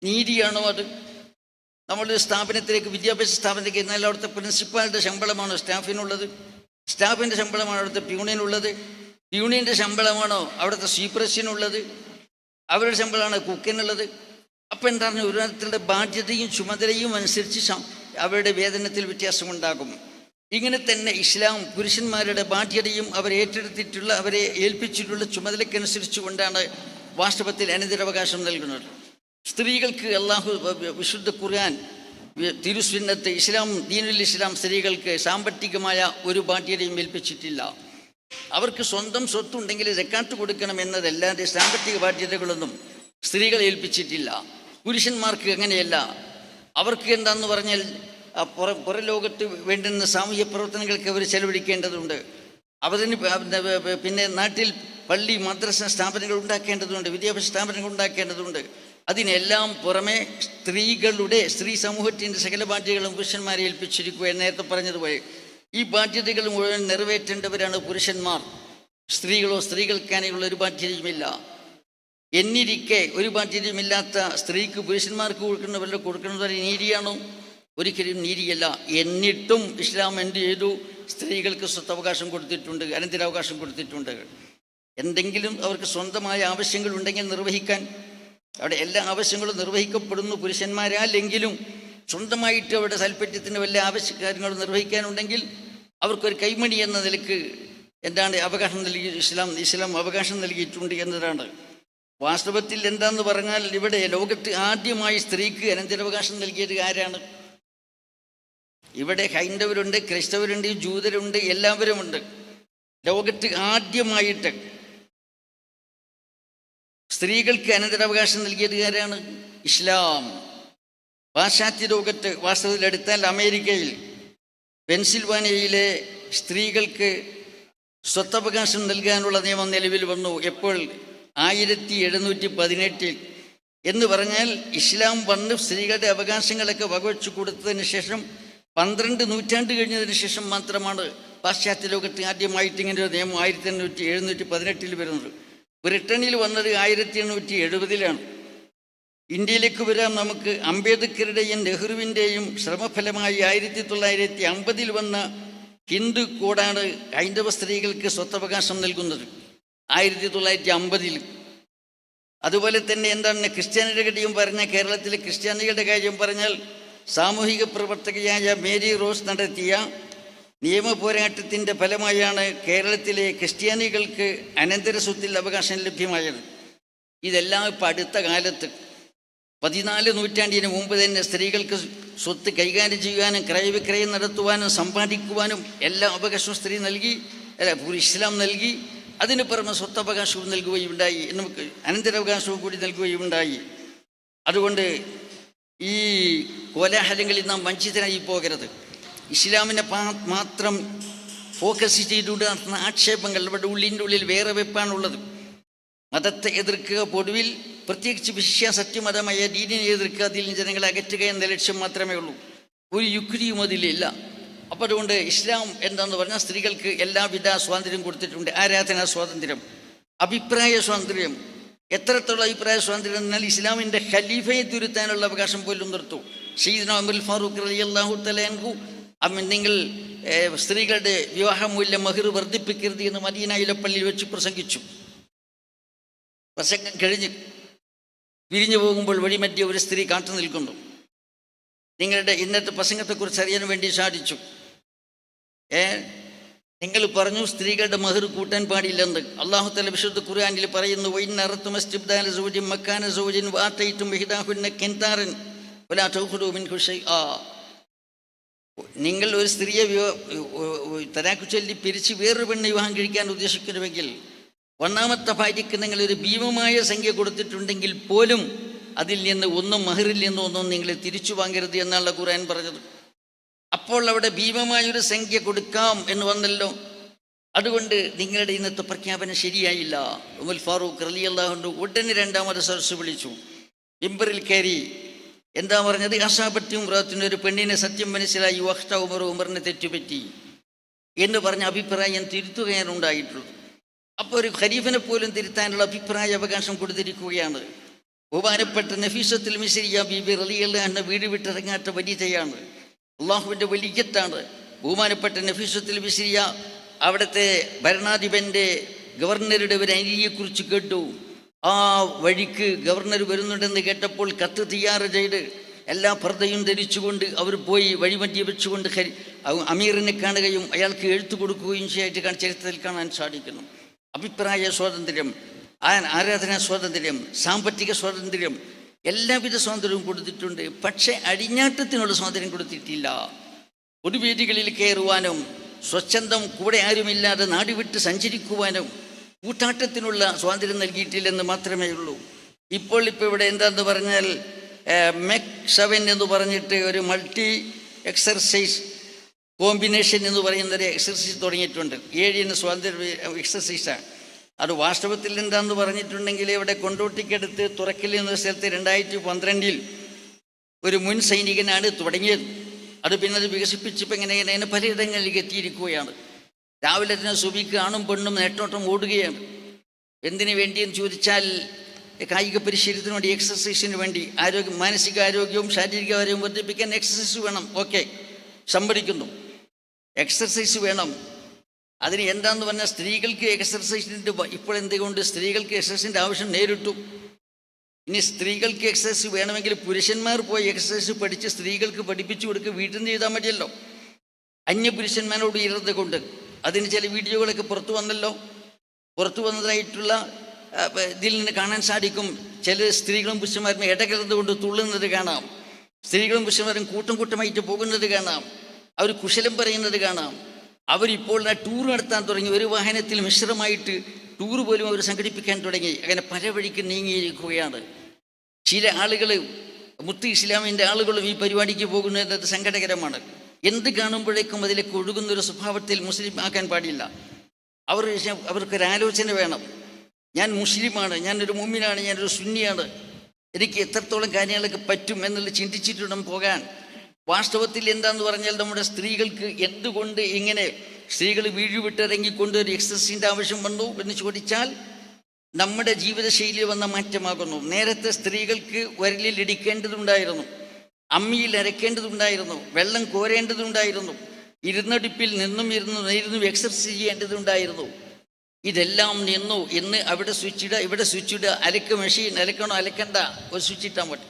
നീതിയാണോ അത്? നമ്മളൊരു സ്ഥാപനത്തിലേക്ക്, വിദ്യാഭ്യാസ സ്ഥാപനത്തിലേക്ക് എന്നാൽ അവിടുത്തെ പ്രിൻസിപ്പാളിൻ്റെ ശമ്പളമാണോ സ്റ്റാഫിനുള്ളത്? സ്റ്റാഫിൻ്റെ ശമ്പളമാണോ അവിടുത്തെ പ്യൂണിനുള്ളത്? പ്യൂണിൻ്റെ ശമ്പളമാണോ അവിടുത്തെ സ്വീപ്രസിനുള്ളത്? അവരുടെ ശമ്പളമാണോ കുക്കിനുള്ളത്? അപ്പം എന്താണ്, ഒരു തരത്തിലുള്ള ബാധ്യതയും ചുമതലയും അനുസരിച്ച് അവരുടെ വേതനത്തിൽ വ്യത്യാസമുണ്ടാകും. ഇങ്ങനെ തന്നെ ഇസ്ലാം പുരുഷന്മാരുടെ ബാധ്യതയും അവരെ ഏറ്റെടുത്തിട്ടുള്ള, അവരെ ഏൽപ്പിച്ചിട്ടുള്ള ചുമതലയ്ക്കനുസരിച്ച് കൊണ്ടാണ് വാസ്തവത്തിൽ അനന്തരാവകാശം നൽകുന്നത്. സ്ത്രീകൾക്ക് അള്ളാഹു വിശുദ്ധ ഖുർആൻ, തിരുസുന്നത്ത്, ഇസ്ലാം, ദീനുൽ ഇസ്ലാം സ്ത്രീകൾക്ക് സാമ്പത്തികമായ ഒരു ബാധ്യതയും ഏൽപ്പിച്ചിട്ടില്ല. അവർക്ക് സ്വന്തം സ്വത്തുണ്ടെങ്കിൽ സക്കാത്ത് കൊടുക്കണം എന്നതല്ലാതെ സാമ്പത്തിക ബാധ്യതകളൊന്നും സ്ത്രീകളെ ഏൽപ്പിച്ചിട്ടില്ല. പുരുഷന്മാർക്ക് അങ്ങനെയല്ല. അവർക്ക് എന്താണെന്ന് പറഞ്ഞാൽ പുറലോകത്ത് വേണ്ടുന്ന സാമൂഹ്യ പ്രവർത്തനങ്ങൾക്ക് അവർ ചെലവഴിക്കേണ്ടതുണ്ട്. അവരിന് പിന്നെ നാട്ടിൽ പള്ളി, മദ്രസ സ്ഥാപനങ്ങൾ ഉണ്ടാക്കേണ്ടതുണ്ട്, വിദ്യാഭ്യാസ സ്ഥാപനങ്ങൾ ഉണ്ടാക്കേണ്ടതുണ്ട്. അതിനെല്ലാം പുറമെ സ്ത്രീ സമൂഹത്തിൻ്റെ സകല ബാധ്യതകളും പുരുഷന്മാരെ ഏൽപ്പിച്ചിരിക്കുക. നേരത്തെ പറഞ്ഞതുപോലെ ഈ ബാധ്യതകൾ മുഴുവൻ നിറവേറ്റേണ്ടവരാണ് പുരുഷന്മാർ. സ്ത്രീകൾക്കാനുള്ള ഒരു ബാധ്യതയുമില്ല. എന്നിരിക്കെ ഒരു ബാധ്യതയുമില്ലാത്ത സ്ത്രീക്ക് പുരുഷന്മാർക്ക് കൊടുക്കുന്നത് നീതിയാണോ? ഒരിക്കലും നീതിയല്ല. എന്നിട്ടും ഇസ്ലാം എന്ത് ചെയ്തു? സ്ത്രീകൾക്ക് സ്വത്തവകാശം കൊടുത്തിട്ടുണ്ട്, അനന്തരാവകാശം കൊടുത്തിട്ടുണ്ട്. എന്തെങ്കിലും അവർക്ക് സ്വന്തമായ ആവശ്യങ്ങളുണ്ടെങ്കിൽ നിർവഹിക്കാൻ, അവിടെ എല്ലാ ആവശ്യങ്ങളും നിർവഹിക്കപ്പെടുന്നു പുരുഷന്മാരാലെങ്കിലും സ്വന്തമായിട്ട് അവരുടെ താല്പര്യത്തിന് വല്ല കാര്യങ്ങളും നിർവഹിക്കാനുണ്ടെങ്കിൽ അവർക്കൊരു കൈമണി എന്ന നിലക്ക് എന്താണ് അവകാശം നൽകി ഇസ്ലാം അവകാശം നൽകിയിട്ടുണ്ട് എന്നതാണ്. വാസ്തവത്തിൽ എന്താണെന്ന് പറഞ്ഞാൽ ഇവിടെ ലോകത്ത് ആദ്യമായി സ്ത്രീക്ക് അനന്തരാവകാശം നൽകിയത് ആരാണ്? ഇവിടെ ഹൈന്ദവരുണ്ട്, ക്രൈസ്തവരുണ്ട്, ജൂതരുണ്ട്, എല്ലാവരുമുണ്ട്. ലോകത്ത് ആദ്യമായിട്ട് സ്ത്രീകൾക്ക് അനന്തരാവകാശം നൽകിയത് ആരാണ്? ഇസ്ലാം. പാശ്ചാത്യ ലോകത്ത് വാസ്തവത്തിലെടുത്താൽ അമേരിക്കയിൽ പെൻസിൽവാനിയയിലെ സ്ത്രീകൾക്ക് സ്വത്തവകാശം നൽകാനുള്ള നിയമം നിലവിൽ വന്നു. എപ്പോൾ? 1718 എന്ന് പറഞ്ഞാൽ ഇസ്ലാം വന്ന് സ്ത്രീകളുടെ അവകാശങ്ങളൊക്കെ വകവെച്ചു കൊടുത്തതിന് ശേഷം 12 നൂറ്റാണ്ട് കഴിഞ്ഞതിന് ശേഷം മാത്രമാണ് പാശ്ചാത്യ ലോകത്ത് ആദ്യമായിട്ട് ഇങ്ങനെ ഒരു നിയമം 1718 വരുന്നത്. ബ്രിട്ടനിൽ വന്നത് 1870 ഇന്ത്യയിലേക്ക് വരാം നമുക്ക്. അംബേദ്കറുടെയും നെഹ്റുവിൻ്റെയും ശ്രമഫലമായി 1950 വന്ന ഹിന്ദു കോഡാണ് ഹൈന്ദവ സ്ത്രീകൾക്ക് സ്വത്തവകാശം നൽകുന്നത് 1950. അതുപോലെ തന്നെ എന്താണ് ക്രിസ്ത്യാനിയുടെ കാര്യം പറഞ്ഞാൽ, കേരളത്തിലെ ക്രിസ്ത്യാനികളുടെ കാര്യം പറഞ്ഞാൽ സാമൂഹിക പ്രവർത്തകയായ മേരി റോസ് നടത്തിയ നിയമ പോരാട്ടത്തിൻ്റെ ഫലമായാണ് കേരളത്തിലെ ക്രിസ്ത്യാനികൾക്ക് അനന്തര സ്വത്തിൽ അവകാശം ലഭ്യമായത്. ഇതെല്ലാം ഇപ്പം അടുത്ത കാലത്ത് 14 നൂറ്റാണ്ടിന് മുമ്പ് തന്നെ സ്ത്രീകൾക്ക് സ്വത്ത് കൈകാര്യം ചെയ്യാനും ക്രയവിക്രയം നടത്തുവാനും സമ്പാദിക്കുവാനും എല്ലാ അവകാശവും സ്ത്രീ നൽകി, ഇസ്ലാം നൽകി. അതിന് പുറമെ സ്വത്തവകാശവും നൽകുകയുണ്ടായി, നമുക്ക് അനന്തരാവകാശവും കൂടി നൽകുകയുണ്ടായി. അതുകൊണ്ട് ഈ കോലാഹലങ്ങളിൽ നാം വഞ്ചിതരായി പോകരുത്. ഇസ്ലാമിനെ മാത്രം ഫോക്കസ് ചെയ്തുകൊണ്ട് നടത്തുന്ന ആക്ഷേപങ്ങൾ ഇവിടെ ഉള്ളിൻ്റെ ഉള്ളിൽ വേറെ വെപ്പാണുള്ളത്. മതത്തെ എതിർക്കുക, പൊതുവിൽ പ്രത്യേകിച്ച് വിശ്വാസത്യമതമായ ദീനിനെ എതിർക്കുക, അതിൽ ജനങ്ങളെ അകറ്റുക എന്ന ലക്ഷ്യം മാത്രമേ ഉള്ളൂ. ഒരു യുക്തിയും അതിലില്ല. അപ്പോൾ അതുകൊണ്ട് ഇസ്ലാം എന്താണെന്ന് പറഞ്ഞാൽ സ്ത്രീകൾക്ക് എല്ലാവിധ സ്വാതന്ത്ര്യം കൊടുത്തിട്ടുണ്ട്. ആരാധനാ സ്വാതന്ത്ര്യം, അഭിപ്രായ സ്വാതന്ത്ര്യം. എത്രത്തോളം അഭിപ്രായ സ്വാതന്ത്ര്യം എന്നാൽ ഇസ്ലാമിൻ്റെ ഖലീഫയെ തിരുത്താനുള്ള അവകാശം പോലും നിർത്തും. സയ്യിദ്നാ ഉമർ ഫാറൂഖ് റളിയല്ലാഹു തആല അൻഹു നിങ്ങൾ സ്ത്രീകളുടെ വിവാഹമൂല്യം മഹർ വർദ്ധിപ്പിക്കരുത് എന്ന് മദീനയിലെ പള്ളിയിൽ വെച്ച് പ്രസംഗിച്ചു. പ്രസംഗം കഴിഞ്ഞ് പിരിഞ്ഞു പോകുമ്പോൾ വഴിമധ്യേ ഒരു സ്ത്രീ കാത്തു നിൽക്കുന്നു. നിങ്ങളുടെ ഇന്നത്തെ പ്രസംഗത്തെക്കുറിച്ച് അറിയാൻ വേണ്ടി സാധിച്ചു. നിങ്ങൾ പറഞ്ഞു സ്ത്രീകളുടെ മഹർ കൂട്ടാൻ പാടില്ലെന്ന്. അല്ലാഹു തആല വിശുദ്ധ ഖുർആനിൽ പറയുന്നു, വഇന്നറത്തും ഇസ്തിബ്ദാല സൗജിൻ മക്കാന സൗജിൻ വആതൈതും ഇഹ്ദാഹുന്ന കിൻതാറൻ വലാ തഖുദു മിൻഹു ശൈആ. നിങ്ങൾ ഒരു സ്ത്രീയെ തലാഖ് ചൊല്ലി പിരിച്ച് വേറൊരു പെണ്ണ് വിവാഹം കഴിക്കാൻ ഉദ്ദേശിക്കുന്നുവെങ്കിൽ ഒന്നാമത്തെ ഭാര്യയ്ക്ക് നിങ്ങളൊരു ഭീമമായ സംഖ്യ കൊടുത്തിട്ടുണ്ടെങ്കിൽ പോലും അതിൽ നിന്ന് ഒന്നും മഹറിൽ നിന്നൊന്നും നിങ്ങൾ തിരിച്ചു വാങ്ങരുത് എന്നാണ് ഖുർആൻ പറഞ്ഞത്. അപ്പോൾ അവിടെ ഭീമമായൊരു സംഖ്യ കൊടുക്കാം എന്ന് വന്നല്ലോ. അതുകൊണ്ട് നിങ്ങളുടെ ഇന്നത്തെ പ്രഖ്യാപനം ശരിയായില്ല. ഉമർ ഫാറൂഖ് റളിയല്ലാഹു അൻഹു ഉടനെ രണ്ടാമത് സദസ്സ് വിളിച്ചു, മിമ്പറിൽ കയറി എന്താ പറഞ്ഞത്? അസാബത്തും ഒരു പെണ്ണിനെ സത്യം മനസ്സിലായി. വഖ്ത ഉമറിനെ തെറ്റുപറ്റി. എന്ന് പറഞ്ഞ അഭിപ്രായം തിരുത്തുകയാണ് ഉണ്ടായിട്ടുള്ളത്. അപ്പോൾ ഒരു ഖലീഫിനെ പോലും തിരുത്താനുള്ള അഭിപ്രായ അവകാശം കൊടുത്തിരിക്കുകയാണ്. ബഹുമാനപ്പെട്ട നഫീസത്തുൽ മിസ്രിയ ബീബി റളിയല്ലാഹു അൻഹ വീട് വിട്ടിറങ്ങാത്ത വനിതയാണ്, അള്ളാഹുവിൻ്റെ വലിയത്താണ്. ബഹുമാനപ്പെട്ട നഫീസത്തുൽ മിസ്രിയ അവിടുത്തെ ഭരണാധിപൻ്റെ ഗവർണറുടെ ഒരു അനിയെക്കുറിച്ച് കേട്ടു. ആ വഴിക്ക് ഗവർണർ വരുന്നുണ്ടെന്ന് കേട്ടപ്പോൾ കത്ത് തയ്യാറ് ചെയ്ത് എല്ലാ പർദ്ദയും ധരിച്ചുകൊണ്ട് അവർ പോയി വഴിമധ്യ വെച്ചുകൊണ്ട് അമീറിനെ കാണുകയും അയാൾക്ക് എഴുത്തു കൊടുക്കുകയും ചെയ്യായിട്ട് ചരിത്രത്തിൽ കാണാൻ സാധിക്കുന്നു. അഭിപ്രായ സ്വാതന്ത്ര്യം, ആരാധനാ സ്വാതന്ത്ര്യം, സാമ്പത്തിക സ്വാതന്ത്ര്യം, എല്ലാവിധ സ്വാതന്ത്ര്യവും കൊടുത്തിട്ടുണ്ട്. പക്ഷേ അടിഞ്ഞാട്ടത്തിനുള്ള സ്വാതന്ത്ര്യം കൊടുത്തിട്ടില്ല. പൊതുവേദികളിൽ കയറുവാനും സ്വച്ഛന്തം കൂടെ ആരുമില്ലാതെ നാടുവിട്ട് സഞ്ചരിക്കുവാനും കൂട്ടാട്ടത്തിനുള്ള സ്വാതന്ത്ര്യം നൽകിയിട്ടില്ലെന്ന് മാത്രമേ ഉള്ളൂ. ഇപ്പോൾ ഇവിടെ എന്താണെന്ന് പറഞ്ഞാൽ മെക് 7 എന്ന് പറഞ്ഞിട്ട് ഒരു മൾട്ടി എക്സർസൈസ് കോമ്പിനേഷൻ എന്ന് പറയുന്നൊരു എക്സർസൈസ് തുടങ്ങിയിട്ടുണ്ട്. 7 സ്വാതന്ത്ര്യ എക്സർസൈസാണ്. അത് വാസ്തവത്തിൽ എന്താണെന്ന് പറഞ്ഞിട്ടുണ്ടെങ്കിൽ ഇവിടെ കൊണ്ടോട്ടിക്കടുത്ത് തുറക്കൽ എന്ന സ്ഥലത്ത് 2012 ഒരു മുൻ സൈനികനാണ് തുടങ്ങിയത്. അത് പിന്നെ അത് വികസിപ്പിച്ചപ്പോൾ ഇങ്ങനെ പലയിടങ്ങളിലേക്ക് എത്തിയിരിക്കുകയാണ്. രാവിലെ തന്നെ സുബിക്ക് ആണും പെണ്ണും നേട്ടോട്ടം ഓടുകയാണ്. എന്തിനു വേണ്ടിയെന്ന് ചോദിച്ചാൽ കായിക പരിശീലനത്തിന് വേണ്ടി, എക്സസൈസിന് വേണ്ടി, മാനസികാരോഗ്യവും ശാരീരികാരോഗ്യവും വർദ്ധിപ്പിക്കാൻ എക്സസൈസ് വേണം. ഓക്കെ, സമ്മതിക്കുന്നു, എക്സസൈസ് വേണം. അതിന് എന്താണെന്ന് പറഞ്ഞാൽ സ്ത്രീകൾക്ക് എക്സസൈസിൻ്റെ ഇപ്പോൾ എന്തുകൊണ്ട് സ്ത്രീകൾക്ക് എക്സസൈസിൻ്റെ ആവശ്യം നേരിട്ടു. ഇനി സ്ത്രീകൾക്ക് എക്സസൈസ് വേണമെങ്കിൽ പുരുഷന്മാർ പോയി എക്സസൈസ് പഠിച്ച് സ്ത്രീകൾക്ക് പഠിപ്പിച്ചു കൊടുക്കുക, വീട്ടിൽ നിന്ന് ചെയ്താൽ മതിയല്ലോ. അന്യ പുരുഷന്മാരോട് ഇരുന്നത് കൊണ്ട് അതിന് ചില വീഡിയോകളൊക്കെ പുറത്തു വന്നല്ലോ. പുറത്തു വന്നതായിട്ടുള്ള ഇതിൽ നിന്ന് കാണാൻ സാധിക്കും. ചില സ്ത്രീകളും പുരുഷന്മാരും ഇടകലർന്നു കൊണ്ട് തുള്ളുന്നത് കാണാം. സ്ത്രീകളും പുരുഷന്മാരും കൂട്ടം കൂട്ടമായിട്ട് പോകുന്നത് കാണാം. അവർ കുശലം പറയുന്നത് കാണാം. അവരിപ്പോൾ ടൂർ നടത്താൻ തുടങ്ങി. ഒരു വാഹനത്തിൽ മിശ്രമായിട്ട് ടൂർ പോലും അവർ സംഘടിപ്പിക്കാൻ തുടങ്ങി. അങ്ങനെ പല വഴിക്ക് നീങ്ങിയിരിക്കുകയാണ്. ചില ആളുകൾ, മുത്ത് ഇസ്ലാമിൻ്റെ ആളുകളും ഈ പരിപാടിക്ക് പോകുന്നത് സങ്കടകരമാണ്. എന്ത് കാണുമ്പോഴേക്കും അതിലേക്ക് ഒഴുകുന്നൊരു സ്വഭാവത്തിൽ മുസ്ലിം ആക്കാൻ പാടില്ല. അവർക്കൊരാലോചന വേണം. ഞാൻ മുസ്ലിമാണ്, ഞാനൊരു മുഅ്മിനാണ്, ഞാനൊരു സുന്നിയാണ്, എനിക്ക് എത്രത്തോളം കാര്യങ്ങളൊക്കെ പറ്റും എന്നുള്ളത് ചിന്തിച്ചിട്ടും പോകാൻ. വാസ്തവത്തിൽ എന്താണെന്ന് പറഞ്ഞാൽ നമ്മുടെ സ്ത്രീകൾക്ക് എന്തുകൊണ്ട് ഇങ്ങനെ സ്ത്രീകൾ വീഴുവിട്ടിറങ്ങിക്കൊണ്ട് ഒരു എക്സസൈസിൻ്റെ ആവശ്യം വന്നു എന്ന് ചോദിച്ചാൽ നമ്മുടെ ജീവിതശൈലിയിൽ വന്ന മാറ്റമാകുന്നു. നേരത്തെ സ്ത്രീകൾക്ക് ഉരലിൽ ഇടിക്കേണ്ടതുണ്ടായിരുന്നു, അമ്മിയിൽ അരക്കേണ്ടതുണ്ടായിരുന്നു, വെള്ളം കോരേണ്ടതുണ്ടായിരുന്നു, ഇരുന്നടിപ്പിൽ നിന്നും എക്സർസൈസ് ചെയ്യേണ്ടതുണ്ടായിരുന്നു. ഇതെല്ലാം നിന്നു. ഇന്ന് അവിടെ സ്വിച്ചിടുക, ഇവിടെ സ്വിച്ചിടുക, അലക്ക് മെഷീൻ, അലക്കണോ അലക്കണ്ട, ഒരു സ്വിച്ച് ഇട്ടാൽ മതി,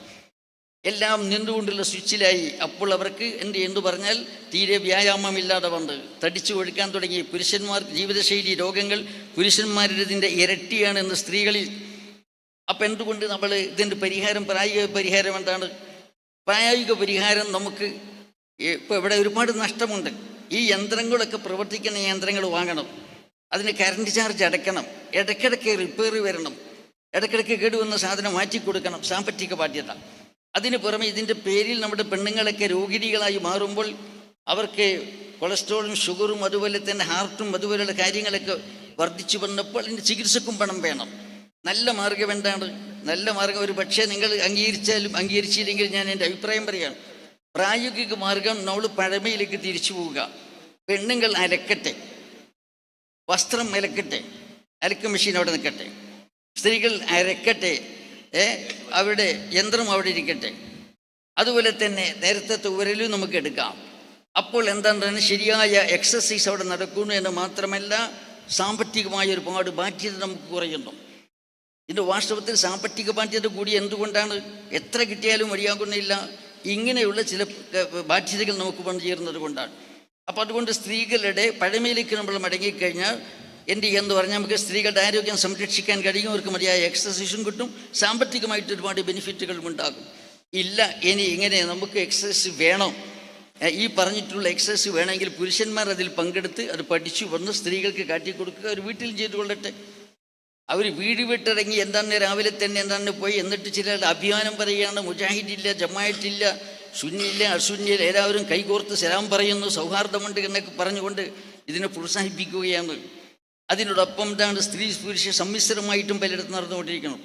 എല്ലാം നിന്നുകൊണ്ടുള്ള സ്വിച്ചിലായി. അപ്പോൾ അവർക്ക് എന്തു പറഞ്ഞാൽ തീരെ വ്യായാമമില്ലാതെ വന്ന് തടിച്ചു ഒഴുക്കാൻ തുടങ്ങി. പുരുഷന്മാർക്ക് ജീവിതശൈലി രോഗങ്ങൾ പുരുഷന്മാരുടേതിൻ്റെ ഇരട്ടിയാണെന്ന് സ്ത്രീകളിൽ. അപ്പം എന്തുകൊണ്ട് നമ്മൾ ഇതിൻ്റെ പരിഹാരം, പ്രായോഗിക പരിഹാരം എന്താണ്? പ്രായോഗിക പരിഹാരം നമുക്ക് ഇപ്പോൾ ഇവിടെ ഒരുപാട് നഷ്ടമുണ്ട്. ഈ യന്ത്രങ്ങളൊക്കെ പ്രവർത്തിക്കുന്ന യന്ത്രങ്ങൾ വാങ്ങണം, അതിന് കറണ്ട് ചാർജ് അടയ്ക്കണം, ഇടയ്ക്കിടയ്ക്ക് റിപ്പയർ വരണം, ഇടയ്ക്കിടയ്ക്ക് കേടുവന്ന സാധനം മാറ്റിക്കൊടുക്കണം, സാമ്പത്തിക ബാധ്യത. അതിന് പുറമെ ഇതിൻ്റെ പേരിൽ നമ്മുടെ പെണ്ണുങ്ങളൊക്കെ രോഗിണികളായി മാറുമ്പോൾ അവർക്ക് കൊളസ്ട്രോളും ഷുഗറും അതുപോലെ തന്നെ ഹാർട്ടും അതുപോലെയുള്ള കാര്യങ്ങളൊക്കെ വർദ്ധിച്ചു വന്നപ്പോൾ അതിൻ്റെ ചികിത്സക്കും പണം വേണം. നല്ല മാർഗം എന്താണ്? നല്ല മാർഗം ഒരു പക്ഷേ നിങ്ങൾ അംഗീകരിച്ചാലും അംഗീകരിച്ചില്ലെങ്കിൽ ഞാൻ എൻ്റെ അഭിപ്രായം പറയാം. പ്രായോഗിക മാർഗം നമ്മൾ പഴമയിലേക്ക് തിരിച്ചു പോവുക. പെണ്ണുങ്ങൾ അലക്കട്ടെ, വസ്ത്രം അലക്കട്ടെ, അലക്ക് മെഷീൻ അവിടെ നിൽക്കട്ടെ, സ്ത്രീകൾ അരക്കട്ടെ, അവരുടെ യന്ത്രം അവിടെ ഇരിക്കട്ടെ. അതുപോലെ തന്നെ നേരത്തെ ഉരലും നമുക്ക് എടുക്കാം. അപ്പോൾ എന്താണ് ശരിയായ എക്സസൈസ് അവിടെ നടക്കുന്നു എന്ന് മാത്രമല്ല സാമ്പത്തികമായ ഒരുപാട് ബാധ്യത നമുക്ക് കുറയുന്നു. ഇതിൻ്റെ വാസ്തവത്തിൽ സാമ്പത്തിക ബാധ്യത കൂടി എന്തുകൊണ്ടാണ്? എത്ര കിട്ടിയാലും മതിയാകുന്നില്ല. ഇങ്ങനെയുള്ള ചില ബാധ്യതകൾ നമുക്ക് വന്നു ചേരുന്നത് കൊണ്ടാണ്. അപ്പോൾ അതുകൊണ്ട് സ്ത്രീകളുടെ പഴമയിലേക്ക് നമ്മൾ മടങ്ങിക്കഴിഞ്ഞാൽ എന്ന് പറഞ്ഞാൽ നമുക്ക് സ്ത്രീകളുടെ ആരോഗ്യം സംരക്ഷിക്കാൻ കഴിയും. അവർക്ക് മതിയായ എക്സസൈസും കിട്ടും, സാമ്പത്തികമായിട്ട് ഒരുപാട് ബെനിഫിറ്റുകളും ഉണ്ടാകും. ഇല്ല ഇനി ഇങ്ങനെ നമുക്ക് എക്സസൈസ് വേണം, ഈ പറഞ്ഞിട്ടുള്ള എക്സസൈസ് വേണമെങ്കിൽ പുരുഷന്മാർ അതിൽ പങ്കെടുത്ത് അത് പഠിച്ചു വന്ന് സ്ത്രീകൾക്ക് കാട്ടിക്കൊടുക്കുക. അവർ വീട്ടിൽ ചെയ്തു കൊള്ളട്ടെ. അവർ വീട് വിട്ടിറങ്ങി എന്താണ് രാവിലെ തന്നെ എന്താണ് പോയി എന്നിട്ട് ചില അഭിമാനം പറയുകയാണ്, മുജാഹിദില്ല, ജമാഅത്തില്ല, സുന്നില്ല, അസുന്നില്ല, എല്ലാവരും കൈകോർത്ത് സലാം പറയുന്നു, സൗഹാർദ്ദമുണ്ട് എന്നൊക്കെ പറഞ്ഞുകൊണ്ട് ഇതിനെ പ്രോത്സാഹിപ്പിക്കുകയാണ്. അതിനോടൊപ്പം എന്താണ് സ്ത്രീ പുരുഷ സമ്മിശ്രമായിട്ടും പലയിടത്തും നടന്നുകൊണ്ടിരിക്കണം.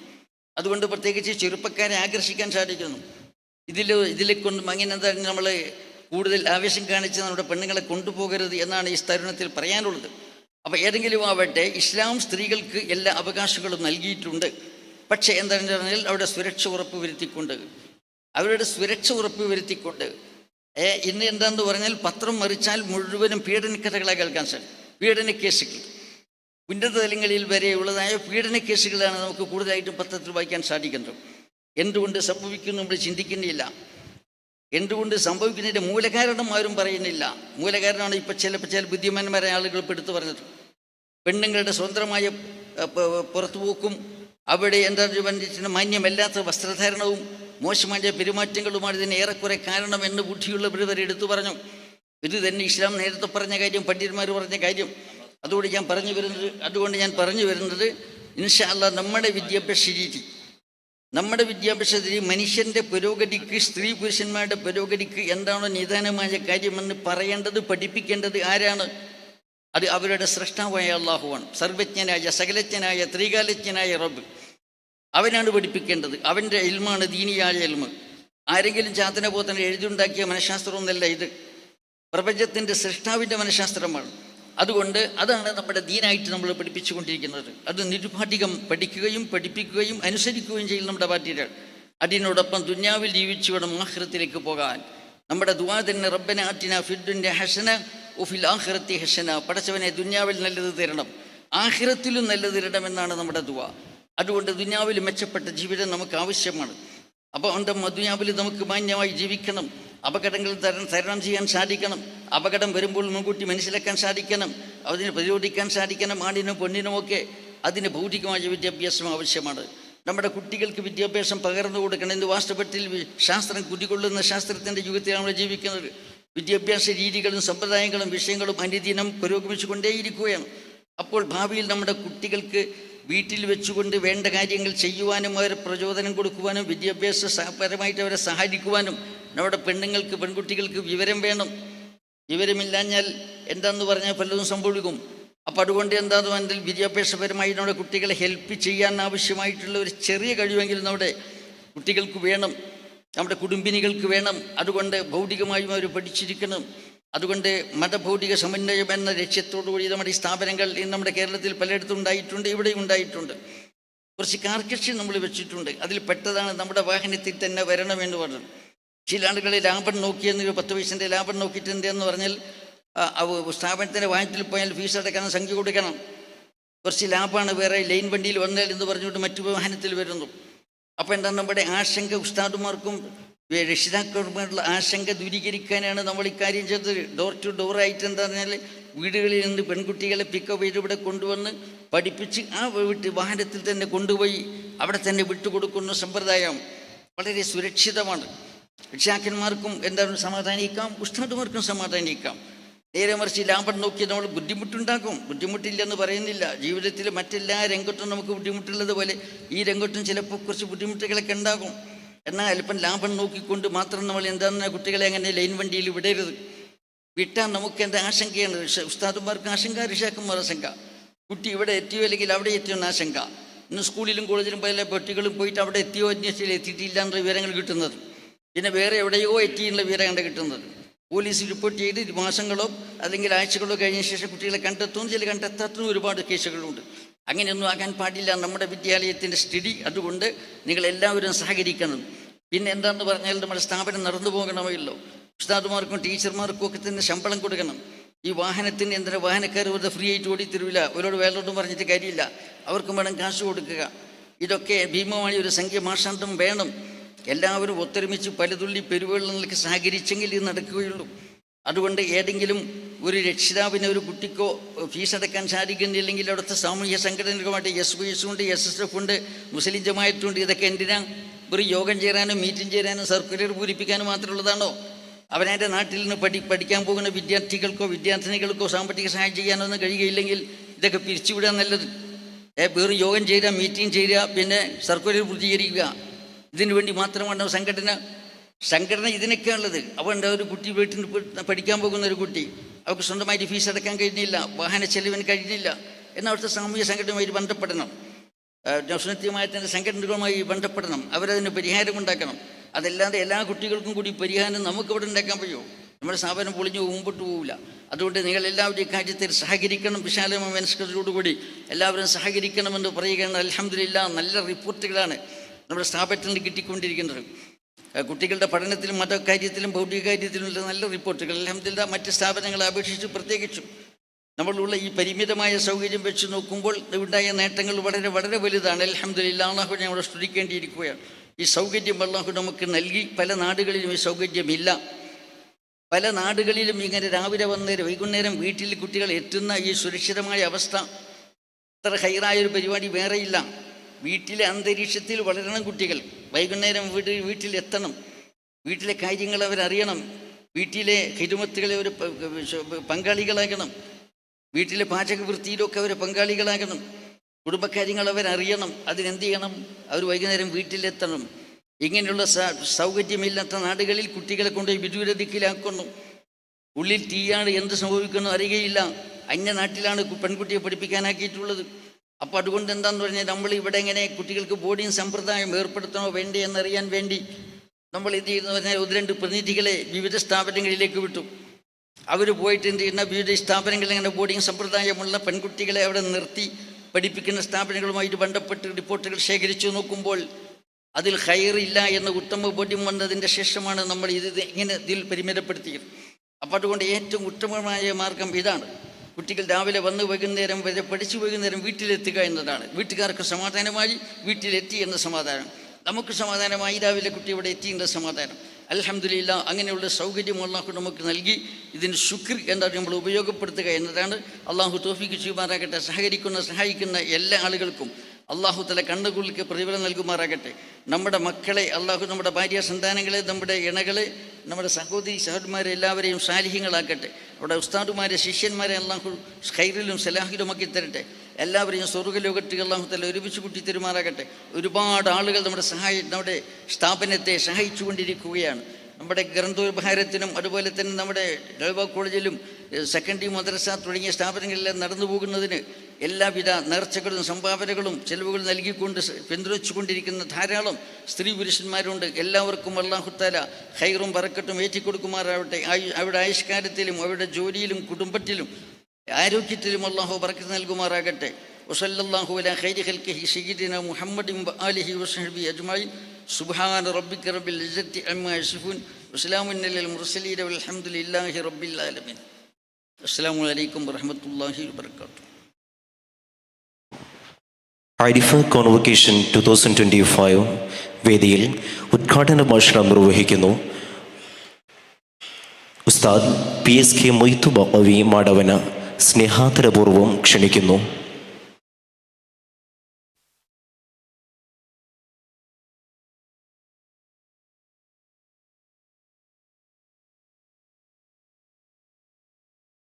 അതുകൊണ്ട് പ്രത്യേകിച്ച് ചെറുപ്പക്കാരെ ആകർഷിക്കാൻ സാധിക്കുന്നു. ഇതിലേക്കൊന്നും അങ്ങനെ എന്താണ് നമ്മൾ കൂടുതൽ ആവേശം കാണിച്ച് നമ്മുടെ പെണ്ണുങ്ങളെ കൊണ്ടുപോകരുത് എന്നാണ് ഈ തരുണത്തിൽ പറയാനുള്ളത്. അപ്പോൾ ഏതെങ്കിലും ആവട്ടെ, ഇസ്ലാം സ്ത്രീകൾക്ക് എല്ലാ അവകാശങ്ങളും നൽകിയിട്ടുണ്ട്. പക്ഷേ എന്താണെന്ന് പറഞ്ഞാൽ അവരുടെ സുരക്ഷ ഉറപ്പ് വരുത്തിക്കൊണ്ട് ഇന്ന് എന്താണെന്ന് പറഞ്ഞാൽ പത്രം മറിച്ചാൽ മുഴുവനും പീഡനക്കഥകളെ കേൾക്കാൻ സാധിക്കും. പീഡന കേസുകൾ, ഉന്നത തലങ്ങളിൽ വരെയുള്ളതായ പീഡന കേസുകളാണ് നമുക്ക് കൂടുതലായിട്ടും പത്രത്തിൽ വായിക്കാൻ സാധിക്കുന്നത്. എന്തുകൊണ്ട് സംഭവിക്കുന്നു നമ്മൾ ചിന്തിക്കുന്നില്ല. എന്തുകൊണ്ട് സംഭവിക്കുന്നതിൻ്റെ മൂലകാരണം ആരും പറയുന്നില്ല. മൂലകാരണമാണ് ഇപ്പോൾ ചില ബുദ്ധിമാന്മാരായ ആളുകൾ ഇപ്പോൾ എടുത്തു പറഞ്ഞത്. പെണ്ണുങ്ങളുടെ സ്വന്തമായ പുറത്തുപോക്കും, അവിടെ എന്താണെന്ന് പറഞ്ഞിട്ട് മാന്യമല്ലാത്ത വസ്ത്രധാരണവും മോശമായ പെരുമാറ്റങ്ങളുമാണ് ഇതിന് ഏറെക്കുറെ കാരണം എന്ന് ബുദ്ധിയുള്ളവർ വരെ എടുത്തു പറഞ്ഞു. ഇത് തന്നെ ഇസ്ലാം നേരത്തെ പറഞ്ഞ കാര്യം, പണ്ഡിതന്മാർ പറഞ്ഞ കാര്യം. അതുകൊണ്ട് ഞാൻ പറഞ്ഞു വരുന്നത് ഇൻഷാ അല്ലാഹ് നമ്മുടെ വിദ്യാഭ്യാസ രീതി മനുഷ്യൻ്റെ പുരോഗതിക്ക്, സ്ത്രീ പുരുഷന്മാരുടെ പുരോഗതിക്ക് എന്താണോ നിദാനമായ കാര്യമെന്ന് പറയേണ്ടത്, പഠിപ്പിക്കേണ്ടത് ആരാണ്? അത് അവരുടെ സൃഷ്ടാവായ അള്ളാഹുവാണ്. സർവജ്ഞനായ, സകലജ്ഞനായ, ത്രികാലജ്ഞനായ റബ്ബ് അവനാണ് പഠിപ്പിക്കേണ്ടത്. അവൻ്റെ ഇൽമാണ് ദീനിയായ ഇൽമ്. ആരെങ്കിലും ചാത്തനെ പോത്തനെ എഴുതിയുണ്ടാക്കിയ മനഃശാസ്ത്രമൊന്നല്ല ഇത്. പ്രപഞ്ചത്തിൻ്റെ സൃഷ്ടാവിൻ്റെ മനഃശാസ്ത്രമാണ്. അതുകൊണ്ട് അതാണ് നമ്മുടെ ദീനായിട്ട് നമ്മൾ പഠിപ്പിച്ചുകൊണ്ടിരിക്കുന്നത്. അത് നിരുപാധികം പഠിപ്പിക്കുകയും അനുസരിക്കുകയും ചെയ്യുന്ന നമ്മുടെ ബാധ്യത. അതിനോടൊപ്പം ദുന്യാവിൽ ജീവിച്ചു വേണം ആഖിറത്തിലേക്ക് പോകാൻ. നമ്മുടെ ദുആ തന്നെ റബ്ബന ആതിനാ ഫിദ്ദുനിയ ഹസന വഫിൽ ആഖിറതി ഹസന. പടച്ചവനെ ദുന്യാവിൽ നല്ലത് തരണം, ആഖിറത്തിലും നല്ലത് തരണമെന്നാണ് നമ്മുടെ ദുആ. അതുകൊണ്ട് ദുന്യാവിൽ മെച്ചപ്പെട്ട ജീവിതം നമുക്ക് ആവശ്യമാണ്. അപ്പോൾ ദുന്യാവിൽ നമുക്ക് മാന്യമായി ജീവിക്കണം, അപകടങ്ങൾ തരണം ചെയ്യാൻ സാധിക്കണം. അപകടം വരുമ്പോൾ മുൻകൂട്ടി മനസ്സിലാക്കാൻ സാധിക്കണം, അതിനെ പ്രതിരോധിക്കാൻ സാധിക്കണം. ആണിനും പെണ്ണിനുമൊക്കെ അതിന് ഭൗതികമായ വിദ്യാഭ്യാസം ആവശ്യമാണ്. നമ്മുടെ കുട്ടികൾക്ക് വിദ്യാഭ്യാസം പകർന്നു കൊടുക്കണം. ഇന്ന് വാസ്തവത്തിൽ ശാസ്ത്രം കുതികൊള്ളുന്ന ശാസ്ത്രത്തിൻ്റെ യുഗത്തിലാണ് നമ്മൾ ജീവിക്കുന്നത്. വിദ്യാഭ്യാസ രീതികളും സമ്പ്രദായങ്ങളും വിഷയങ്ങളും അനുദിനം പുരോഗമിച്ചു കൊണ്ടേയിരിക്കുകയാണ്. അപ്പോൾ ഭാവിയിൽ നമ്മുടെ കുട്ടികൾക്ക് വീട്ടിൽ വെച്ചുകൊണ്ട് വേണ്ട കാര്യങ്ങൾ ചെയ്യുവാനും അവരെ പ്രചോദനം കൊടുക്കുവാനും വിദ്യാഭ്യാസപരമായിട്ട് അവരെ സഹായിക്കുവാനും നമ്മുടെ പെൺകുട്ടികൾക്ക് വിവരം വേണം. വിവരമില്ലാഞ്ഞാൽ എന്താണെന്ന് പറഞ്ഞാൽ പലതും സംഭവിക്കും. അപ്പം അതുകൊണ്ട് എന്താണെന്ന് പറഞ്ഞാൽ വിദ്യാഭ്യാസപരമായി നമ്മുടെ കുട്ടികളെ ഹെൽപ്പ് ചെയ്യാൻ ആവശ്യമായിട്ടുള്ള ഒരു ചെറിയ കഴിവെങ്കിലും നമ്മുടെ കുട്ടികൾക്ക് വേണം, നമ്മുടെ കുടുംബിനികൾക്ക് വേണം. അതുകൊണ്ട് ഭൗതികമായും അവർ പഠിച്ചിരിക്കണം. അതുകൊണ്ട് മതഭൗതിക സമന്വയം എന്ന ലക്ഷ്യത്തോടുകൂടി നമ്മുടെ ഈ സ്ഥാപനങ്ങൾ ഇന്ന് നമ്മുടെ കേരളത്തിൽ പലയിടത്തും ഉണ്ടായിട്ടുണ്ട്, ഇവിടെയും ഉണ്ടായിട്ടുണ്ട്. കുറച്ച് കാർക്കശ്യം നമ്മൾ വെച്ചിട്ടുണ്ട്. അതിൽ പെട്ടതാണ് നമ്മുടെ വാഹനത്തിൽ തന്നെ വരണമെന്ന് പറഞ്ഞത്. ചില ആളുകളെ ലാഭം നോക്കിയെന്ന് 10 പൈസൻ്റെ ലാഭം നോക്കിയിട്ടുണ്ട് എന്ന് പറഞ്ഞാൽ സ്ഥാപനത്തിൻ്റെ വാഹനത്തിൽ പോയാൽ ഫീസ് അടയ്ക്കണം, സംഖ്യ കൊടുക്കണം. കുറച്ച് ലാഭമാണ് വേറെ ലൈൻ വണ്ടിയിൽ വന്നാൽ എന്ന് പറഞ്ഞുകൊണ്ട് മറ്റു വാഹനത്തിൽ വരുന്നു. അപ്പോൾ എന്താണ് നമ്മുടെ ആശങ്ക, ഉസ്താദുമാർക്കും രക്ഷിതാക്കളുമായിട്ടുള്ള ആശങ്ക ദൂരീകരിക്കാനാണ് നമ്മൾ ഇക്കാര്യം ചെയ്തത്. ഡോർ ടു ഡോർ ആയിട്ട് എന്താ പറഞ്ഞാൽ വീടുകളിൽ നിന്ന് പെൺകുട്ടികളെ പിക്കപ്പ് ചെയ്ത് ഇവിടെ കൊണ്ടുവന്ന് പഠിപ്പിച്ച് ആ വാഹനത്തിൽ തന്നെ കൊണ്ടുപോയി അവിടെ തന്നെ വിട്ടുകൊടുക്കുന്ന സമ്പ്രദായം വളരെ സുരക്ഷിതമാണ്. രക്ഷാക്കന്മാർക്കും എന്താണ് സമാധാനിക്കാം, ഉസ്താദുമാർക്കും സമാധാനിക്കാം. നേരെ മറിച്ച് ലാഭം നോക്കി നമ്മൾ ബുദ്ധിമുട്ടുണ്ടാക്കും. ബുദ്ധിമുട്ടില്ലെന്ന് പറയുന്നില്ല. ജീവിതത്തിൽ മറ്റെല്ലാ രംഗത്തും നമുക്ക് ബുദ്ധിമുട്ടുള്ളത് പോലെ ഈ രംഗത്തും ചിലപ്പോൾ കുറച്ച് ബുദ്ധിമുട്ടുകളൊക്കെ ഉണ്ടാകും. എന്നാൽ അല്പം ലാഭം നോക്കിക്കൊണ്ട് മാത്രം നമ്മൾ എന്താണെന്ന് കുട്ടികളെ അങ്ങനെ ലൈൻ വണ്ടിയിൽ വിടരുത്. വിട്ടാൽ നമുക്ക് എന്താ ആശങ്കയാണ്. ഉസ്താദുമാർക്ക് ആശങ്ക, രക്ഷാക്കന്മാർ ആശങ്ക. കുട്ടി ഇവിടെ എത്തിയോ അല്ലെങ്കിൽ അവിടെ എത്തിയോ എന്ന ആശങ്ക. ഇന്ന് സ്കൂളിലും കോളേജിലും പല കുട്ടികളും പോയിട്ട് അവിടെ എത്തിയോ അന്വേഷിച്ചിൽ എത്തിയിട്ടില്ല എന്ന വിവരങ്ങൾ കിട്ടുന്നത്. പിന്നെ വേറെ എവിടെയോ എത്തിയുള്ള വിവരമാണ് കിട്ടുന്നത്. പോലീസ് റിപ്പോർട്ട് ചെയ്ത് മാസങ്ങളോ അല്ലെങ്കിൽ ആഴ്ചകളോ കഴിഞ്ഞ ശേഷം കുട്ടികളെ കണ്ടെത്തും, ചില കണ്ടെത്താത്തതും ഒരുപാട് കേസുകളുണ്ട്. അങ്ങനെയൊന്നും ആകാൻ പാടില്ല നമ്മുടെ വിദ്യാലയത്തിൻ്റെ സ്ഥിതി. അതുകൊണ്ട് നിങ്ങളെല്ലാവരും സഹകരിക്കണം. പിന്നെ എന്താണെന്ന് പറഞ്ഞാൽ നമ്മുടെ സ്ഥാപനം നടന്നു പോകണമല്ലോ. ഉസ്താദുമാർക്കും ടീച്ചർമാർക്കും ഒക്കെ തന്നെ ശമ്പളം കൊടുക്കണം. ഈ വാഹനത്തിന് വാഹനക്കാർ വെറുതെ ഫ്രീ ആയിട്ട് ഓടിത്തരില്ല. അവരോട് വേറൊന്നും പറഞ്ഞിട്ട് കാര്യമില്ല. അവർക്കും വേണം കാശ് കൊടുക്കുക. ഇതൊക്കെ ഭീമമായ ഒരു സംഖ്യ മാസാന്തം വേണം. എല്ലാവരും ഒത്തൊരുമിച്ച് പലതുള്ളി പെരുവെള്ളങ്ങൾക്ക് സഹകരിച്ചെങ്കിൽ ഇത് നടക്കുകയുള്ളൂ. അതുകൊണ്ട് ഏതെങ്കിലും ഒരു രക്ഷിതാവിന് ഒരു കുട്ടിക്കോ ഫീസ് അടക്കാൻ സാധിക്കുന്നില്ലെങ്കിൽ അവിടുത്തെ സാമൂഹ്യ സംഘടനകളുമായിട്ട് SYS ഉണ്ട്, SSF ഉണ്ട്, മുസ്ലിം ജമാഅത്തുണ്ട്. ഇതൊക്കെ എന്തിനാ? ഒരു യോഗം ചേരാനും മീറ്റിംഗ് ചേരാനും സർക്കുലർ പൂരിപ്പിക്കാനും മാത്രമുള്ളതാണോ? അവനവൻ്റെ നാട്ടിൽ നിന്ന് പഠിക്കാൻ പോകുന്ന വിദ്യാർത്ഥികൾക്കോ വിദ്യാർത്ഥിനികൾക്കോ സാമ്പത്തിക സഹായം ചെയ്യാനൊന്നും കഴിയുകയില്ലെങ്കിൽ ഇതൊക്കെ പിരിച്ചുവിടാൻ നല്ലത്. വേറെ യോഗം ചേരുക, മീറ്റിംഗ് ചേരുക, പിന്നെ സർക്കുലർ പൂർത്തീകരിക്കുക. ഇതിനു വേണ്ടി മാത്രമാണ് സംഘടന ഇതിനൊക്കെ ഉള്ളത്. അതുകൊണ്ട് ഒരു കുട്ടി വീട്ടിൽ പഠിക്കാൻ പോകുന്ന ഒരു കുട്ടി അവർക്ക് സ്വന്തമായിട്ട് ഫീസ് അടക്കാൻ കഴിഞ്ഞില്ല, വാഹന ചെലവിന് കഴിഞ്ഞില്ല എന്നാൽ അവിടുത്തെ സാമൂഹ്യ സംഘടനയുമായി ബന്ധപ്പെടണം, സുന്നത്തിയുമായിട്ട് സംഘടനകളുമായി ബന്ധപ്പെടണം. അവരതിന് പരിഹാരം ഉണ്ടാക്കണം. അതല്ലാതെ എല്ലാ കുട്ടികൾക്കും കൂടി പരിഹാരം നമുക്കിവിടെ ഉണ്ടാക്കാൻ കഴിയുമോ? നമ്മുടെ സ്ഥാപനം പൊളിഞ്ഞു മുമ്പോട്ട് പോകില്ല. അതുകൊണ്ട് നിങ്ങളെല്ലാവരും ഇക്കാര്യത്തിൽ സഹകരിക്കണം. വിശാലമായ മനസ്കരോടുകൂടി എല്ലാവരും സഹകരിക്കണമെന്ന് പറയുകയാണ്. അൽഹംദുലില്ലാഹ്, നല്ല റിപ്പോർട്ടുകളാണ് നമ്മുടെ സ്ഥാപനത്തിൽ കിട്ടിക്കൊണ്ടിരിക്കുന്നത്. കുട്ടികളുടെ പഠനത്തിലും മതകാര്യത്തിലും ഭൗതിക കാര്യത്തിലുമുള്ള നല്ല റിപ്പോർട്ടുകൾ അൽഹംദുലില്ലാഹ്. മറ്റ് സ്ഥാപനങ്ങളെ അപേക്ഷിച്ച് പ്രത്യേകിച്ചും നമ്മളുള്ള ഈ പരിമിതമായ സൗകര്യം വെച്ച് നോക്കുമ്പോൾ ഉണ്ടായ നേട്ടങ്ങൾ വളരെ വളരെ വലുതാണ്. അൽഹംദുലില്ലാഹ്, അല്ലാഹു ഞങ്ങളെ സ്തുതിക്കേണ്ടിയിരിക്കുകയാണ്. ഈ സൗകര്യം അല്ലാഹു നമുക്ക് നൽകി. പല നാടുകളിലും ഈ സൗകര്യമില്ല. പല നാടുകളിലും ഇങ്ങനെ രാവിലെ വന്ന് വൈകുന്നേരം വീട്ടിൽ കുട്ടികൾ എത്തുന്ന ഈ സുരക്ഷിതമായ അവസ്ഥ അത്ര ഹൈറായൊരു പരിപാടി വേറെയില്ല. വീട്ടിലെ അന്തരീക്ഷത്തിൽ വളരണം കുട്ടികൾ. വൈകുന്നേരം വീട്ടിലെത്തണം. വീട്ടിലെ കാര്യങ്ങൾ അവരറിയണം. വീട്ടിലെ ഹിദമത്തുകളെ ഒരു പങ്കാളികളാകണം. വീട്ടിലെ പാചകവൃത്തിയിലൊക്കെ അവർ പങ്കാളികളാകണം. കുടുംബക്കാര്യങ്ങൾ അവരറിയണം. അതിനെന്ത് ചെയ്യണം? അവർ വൈകുന്നേരം വീട്ടിലെത്തണം. ഇങ്ങനെയുള്ള സൗകര്യമില്ലാത്ത നാടുകളിൽ കുട്ടികളെ കൊണ്ട് വിദൂരദിക്കിലാക്കുന്നു. ഉള്ളിൽ തീയാണ്, എന്ത് സംഭവിക്കുന്നു അറിയുകയില്ല. അന്യ നാട്ടിലാണ് പെൺകുട്ടിയെ പഠിപ്പിക്കാനാക്കിയിട്ടുള്ളത്. അപ്പോൾ അതുകൊണ്ട് എന്താണെന്ന് പറഞ്ഞാൽ നമ്മൾ ഇവിടെ എങ്ങനെ കുട്ടികൾക്ക് ബോർഡിംഗ് സമ്പ്രദായം ഏർപ്പെടുത്തണോ വേണ്ടേ എന്നറിയാൻ വേണ്ടി നമ്മൾ എന്ത് ചെയ്യുന്നത് പറഞ്ഞാൽ 1-2 പ്രതിനിധികളെ വിവിധ സ്ഥാപനങ്ങളിലേക്ക് വിട്ടു. അവർ പോയിട്ട് എന്ത് ചെയ്യുന്ന വിവിധ സ്ഥാപനങ്ങളിൽ അങ്ങനെ ബോർഡിംഗ് സമ്പ്രദായമുള്ള പെൺകുട്ടികളെ അവിടെ നിർത്തി പഠിപ്പിക്കുന്ന സ്ഥാപനങ്ങളുമായിട്ട് ബന്ധപ്പെട്ട് റിപ്പോർട്ടുകൾ ശേഖരിച്ചു നോക്കുമ്പോൾ അതിൽ ഹൈറില്ല എന്ന ഉത്തമ ബോധ്യം വന്നതിൻ്റെ ശേഷമാണ് നമ്മൾ ഇങ്ങനെ ഇതിൽ പരിമിതപ്പെടുത്തിയത്. അപ്പോൾ അതുകൊണ്ട് ഏറ്റവും ഉത്തമമായ മാർഗം ഇതാണ്. കുട്ടികൾ രാവിലെ വന്ന് വൈകുന്നേരം വരെ പഠിച്ചു വൈകുന്നേരം വീട്ടിലെത്തുക എന്നതാണ്. വീട്ടുകാർക്ക് സമാധാനമായി വീട്ടിലെത്തി എന്ന സമാധാനം, നമുക്ക് സമാധാനമായി രാവിലെ കുട്ടി ഇവിടെ എത്തി എന്ന സമാധാനം. അൽഹംദുലില്ലാഹ്, അങ്ങനെയുള്ള സൗകര്യം അല്ലാഹു നമുക്ക് നൽകി. ഇതിന് ശുക്ർ എന്താണ് നമ്മൾ ഉപയോഗപ്പെടുത്തുക എന്നതാണ്. അള്ളാഹു തൗഫീഖ് ചെയ്യുമാറാകട്ടെ. സഹായിക്കുന്ന എല്ലാ ആളുകൾക്കും അള്ളാഹു തല കണ്ണുകൾക്ക് പ്രതിഫലം നൽകുമാറാകട്ടെ. നമ്മുടെ മക്കളെ അള്ളാഹു, നമ്മുടെ ഭാര്യ സന്താനങ്ങളെ, നമ്മുടെ ഇണകളെ, നമ്മുടെ സഹോദരി സഹോദരന്മാരെ എല്ലാവരെയും സാലിഹ്യങ്ങളാക്കട്ടെ. നമ്മുടെ ഉസ്താദുമാരെ ശിഷ്യന്മാരെ അള്ളാഹു ഖൈറിലും സലാഹിലുമാക്കി തരട്ടെ. എല്ലാവരെയും സ്വർഗ്ഗലോകത്ത് അള്ളാഹു തല ഒരുമിച്ച് കൂട്ടി തരുമാറാകട്ടെ. ഒരുപാട് ആളുകൾ നമ്മുടെ സ്ഥാപനത്തെ സഹായിച്ചുകൊണ്ടിരിക്കുകയാണ്. നമ്മുടെ ഗ്രന്ഥോപഹാരത്തിനും അതുപോലെ തന്നെ നമ്മുടെ ഡൽവ കോളേജിലും സെക്കൻഡറി മദ്രസ തുടങ്ങിയ സ്ഥാപനങ്ങളെല്ലാം നടന്നു പോകുന്നതിന് എല്ലാവിധ നേർച്ചകളും സംഭാവനകളും ചെലവുകൾ നൽകിക്കൊണ്ട് പിന്തുണച്ചുകൊണ്ടിരിക്കുന്ന ധാരാളം സ്ത്രീ പുരുഷന്മാരുണ്ട്. എല്ലാവർക്കും അല്ലാഹു തആല ഖൈറും ബറക്കത്തും ഏറ്റിക്കൊടുക്കുമാറാവട്ടെ. അവരുടെ ആയുഷ്കാലത്തിലും അവരുടെ ജോലിയിലും കുടുംബത്തിലും ആരോഗ്യത്തിലും അല്ലാഹു ബറക്കത്ത് നൽകുമാറാകട്ടെ. വസല്ലല്ലാഹു അലാ ഖൈരി ഖൽഖിഹി സയ്യിദിനാ മുഹമ്മദിൻ വആലിഹി വസഹ്ബിഹി അജ്മഈൻ. സുബ്ഹാന റബ്ബിക റബ്ബിൽ ഇസ്സത്തി അമ്മാ യസിഫൂൻ വസലാമുൻ അലൽ മുർസലീൻ വൽഹംദുലില്ലാഹി റബ്ബിൽ ആലമീൻ. അസ്സലാമു അലൈക്കും വറഹ്മത്തുള്ളാഹി വബറകാതുഹു. ഐരിഫ കോൺവൊക്കേഷൻ 2025 വേദിയിൽ ഉദ്ഘാടന ഭാഷണം നിർവഹിക്കുന്നു ഉസ്താദ് PSK മൊയ്തു ബഖവി മാടവന. സ്നേഹാദരപൂർവ്വം ക്ഷണിക്കുന്നു.